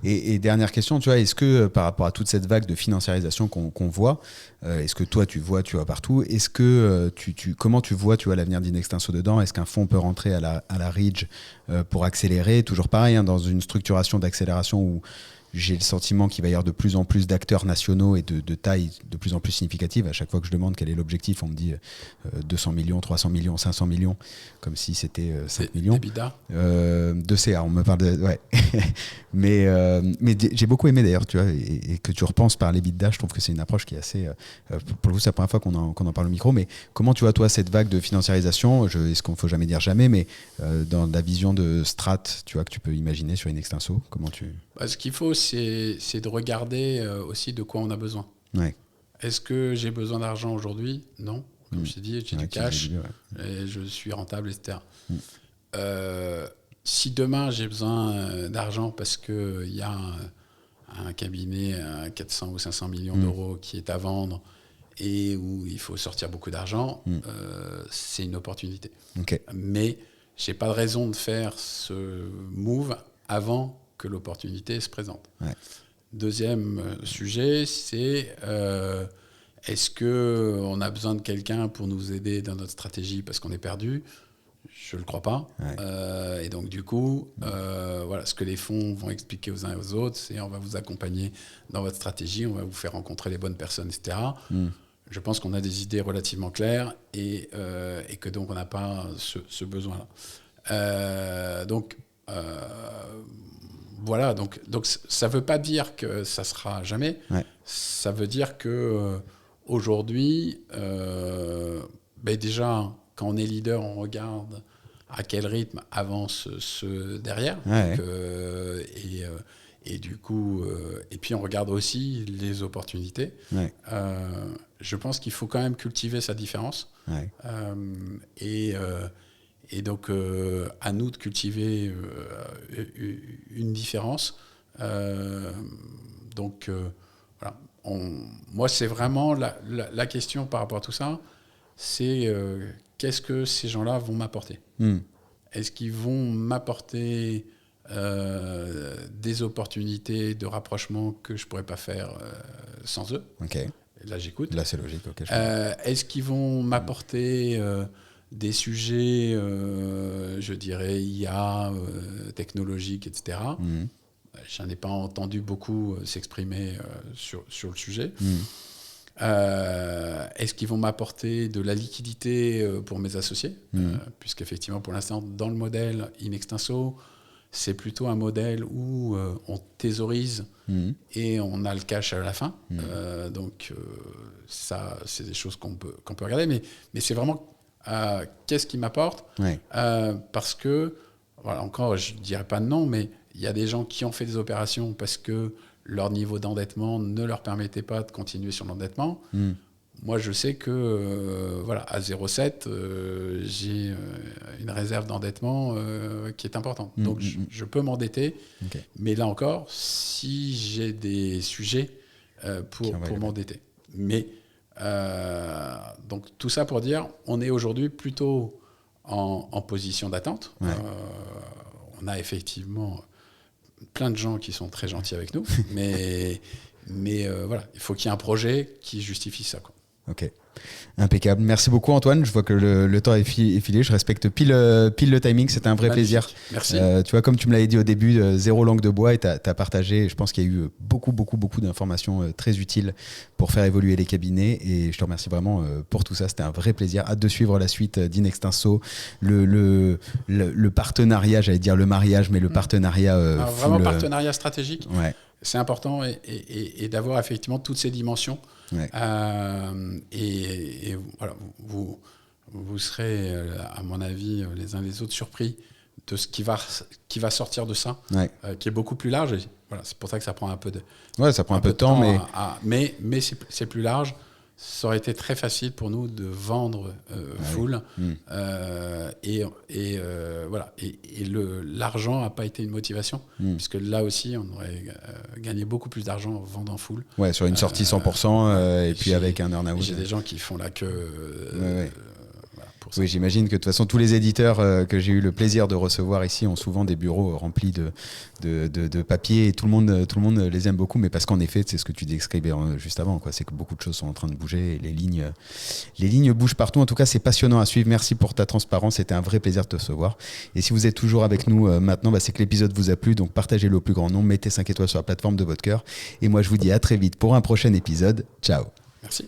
B: Et dernière question, tu vois, est-ce que par rapport à toute cette vague de financiarisation qu'on voit, est-ce que toi tu vois partout, est-ce que comment tu vois l'avenir d'In Extenso dedans? Est-ce qu'un fonds peut rentrer à la Ridge pour accélérer? Toujours pareil, dans une structuration d'accélération où j'ai le sentiment qu'il va y avoir de plus en plus d'acteurs nationaux et de taille de plus en plus significative. À chaque fois que je demande quel est l'objectif, on me dit 200 millions, 300 millions, 500 millions, comme si c'était 5 millions.
A: EBITDA
B: de CA, on me parle de... Ouais. mais j'ai beaucoup aimé d'ailleurs, tu vois, et que tu repenses par l'EBITDA, je trouve que c'est une approche qui est assez... pour le coup, c'est la première fois qu'on en parle au micro, mais comment tu vois, toi, cette vague de financiarisation, est-ce qu'on ne faut jamais dire jamais, mais dans la vision de strat, tu vois, que tu peux imaginer sur In Extenso, comment tu...
A: Ce qu'il faut, c'est de regarder aussi de quoi on a besoin. Est-ce que j'ai besoin d'argent aujourd'hui? Non. Comme je t'ai dit, j'ai du cash, et je suis rentable, etc. Si demain j'ai besoin d'argent parce qu'il y a un cabinet à 400 ou 500 millions d'euros qui est à vendre et où il faut sortir beaucoup d'argent, c'est une opportunité. Mais je n'ai pas de raison de faire ce move avant que l'opportunité se présente. Deuxième sujet, c'est est-ce qu'on a besoin de quelqu'un pour nous aider dans notre stratégie parce qu'on est perdu? Je ne le crois pas. Et donc, du coup, ce que les fonds vont expliquer aux uns et aux autres, c'est on va vous accompagner dans votre stratégie, on va vous faire rencontrer les bonnes personnes, etc. Je pense qu'on a des idées relativement claires et que donc on n'a pas ce besoin-là. Donc ça ne veut pas dire que ça ne sera jamais. Ça veut dire que aujourd'hui, déjà, quand on est leader, on regarde à quel rythme avancent ceux derrière. Et du coup, et puis on regarde aussi les opportunités. Je pense qu'il faut quand même cultiver sa différence. Et donc, à nous de cultiver une différence. moi, c'est vraiment la question par rapport à tout ça, c'est qu'est-ce que ces gens-là vont m'apporter. Est-ce qu'ils vont m'apporter des opportunités de rapprochement que je ne pourrais pas faire sans eux?
B: Okay.
A: Là, j'écoute.
B: Là, c'est logique. Okay,
A: est-ce qu'ils vont m'apporter des sujets, je dirais, IA, technologiques, etc. J'en ai pas entendu beaucoup s'exprimer sur le sujet. Est-ce qu'ils vont m'apporter de la liquidité pour mes associés? Puisqu'effectivement, pour l'instant, dans le modèle in extenso, c'est plutôt un modèle où on thésaurise et on a le cash à la fin. Donc, ça, c'est des choses qu'on peut regarder. Mais c'est vraiment qu'est-ce qui m'apporte? Parce que, voilà, encore, je ne dirais pas non, mais il y a des gens qui ont fait des opérations parce que leur niveau d'endettement ne leur permettait pas de continuer sur l'endettement. Moi, je sais que voilà, à 0,7, j'ai une réserve d'endettement qui est importante. Donc, je peux m'endetter. Mais là encore, si j'ai des sujets pour m'endetter. Mais donc, tout ça pour dire, on est aujourd'hui plutôt en position d'attente. On a effectivement plein de gens qui sont très gentils avec nous, mais voilà, il faut qu'il y ait un projet qui justifie ça, quoi.
B: Ok, impeccable. Merci beaucoup Antoine, je vois que le temps est filé, je respecte pile le timing, c'était un vrai plaisir.
A: Merci.
B: Tu vois, comme tu me l'avais dit au début, zéro langue de bois, et tu as partagé, je pense qu'il y a eu beaucoup d'informations très utiles pour faire évoluer les cabinets, et je te remercie vraiment pour tout ça, c'était un vrai plaisir. Hâte de suivre la suite d'In Extenso, le partenariat, j'allais dire le mariage, mais le partenariat
A: vraiment partenariat stratégique.
B: Ouais.
A: C'est important et d'avoir effectivement toutes ces dimensions. Et voilà, vous serez, à mon avis, les uns les autres surpris de ce qui va sortir de ça, qui est beaucoup plus large. Et voilà, c'est pour ça que ça prend un peu de
B: ça prend un peu de temps,
A: mais c'est plus large. Ça aurait été très facile pour nous de vendre full. Voilà. Et l'argent n'a pas été une motivation, puisque là aussi, on aurait gagné beaucoup plus d'argent en vendant full.
B: Ouais, sur une sortie 100%, et puis avec un earn-out.
A: J'ai des gens qui font la queue.
B: Oui, j'imagine que de toute façon, tous les éditeurs que j'ai eu le plaisir de recevoir ici ont souvent des bureaux remplis de papier, et tout le monde les aime beaucoup, mais parce qu'en effet, c'est ce que tu décrivais juste avant, quoi. C'est que beaucoup de choses sont en train de bouger et les lignes bougent partout. En tout cas, c'est passionnant à suivre. Merci pour ta transparence, c'était un vrai plaisir de te recevoir. Et si vous êtes toujours avec nous maintenant, c'est que l'épisode vous a plu, donc partagez-le au plus grand nombre, mettez 5 étoiles sur la plateforme de votre cœur. Et moi, je vous dis à très vite pour un prochain épisode. Ciao.
A: Merci.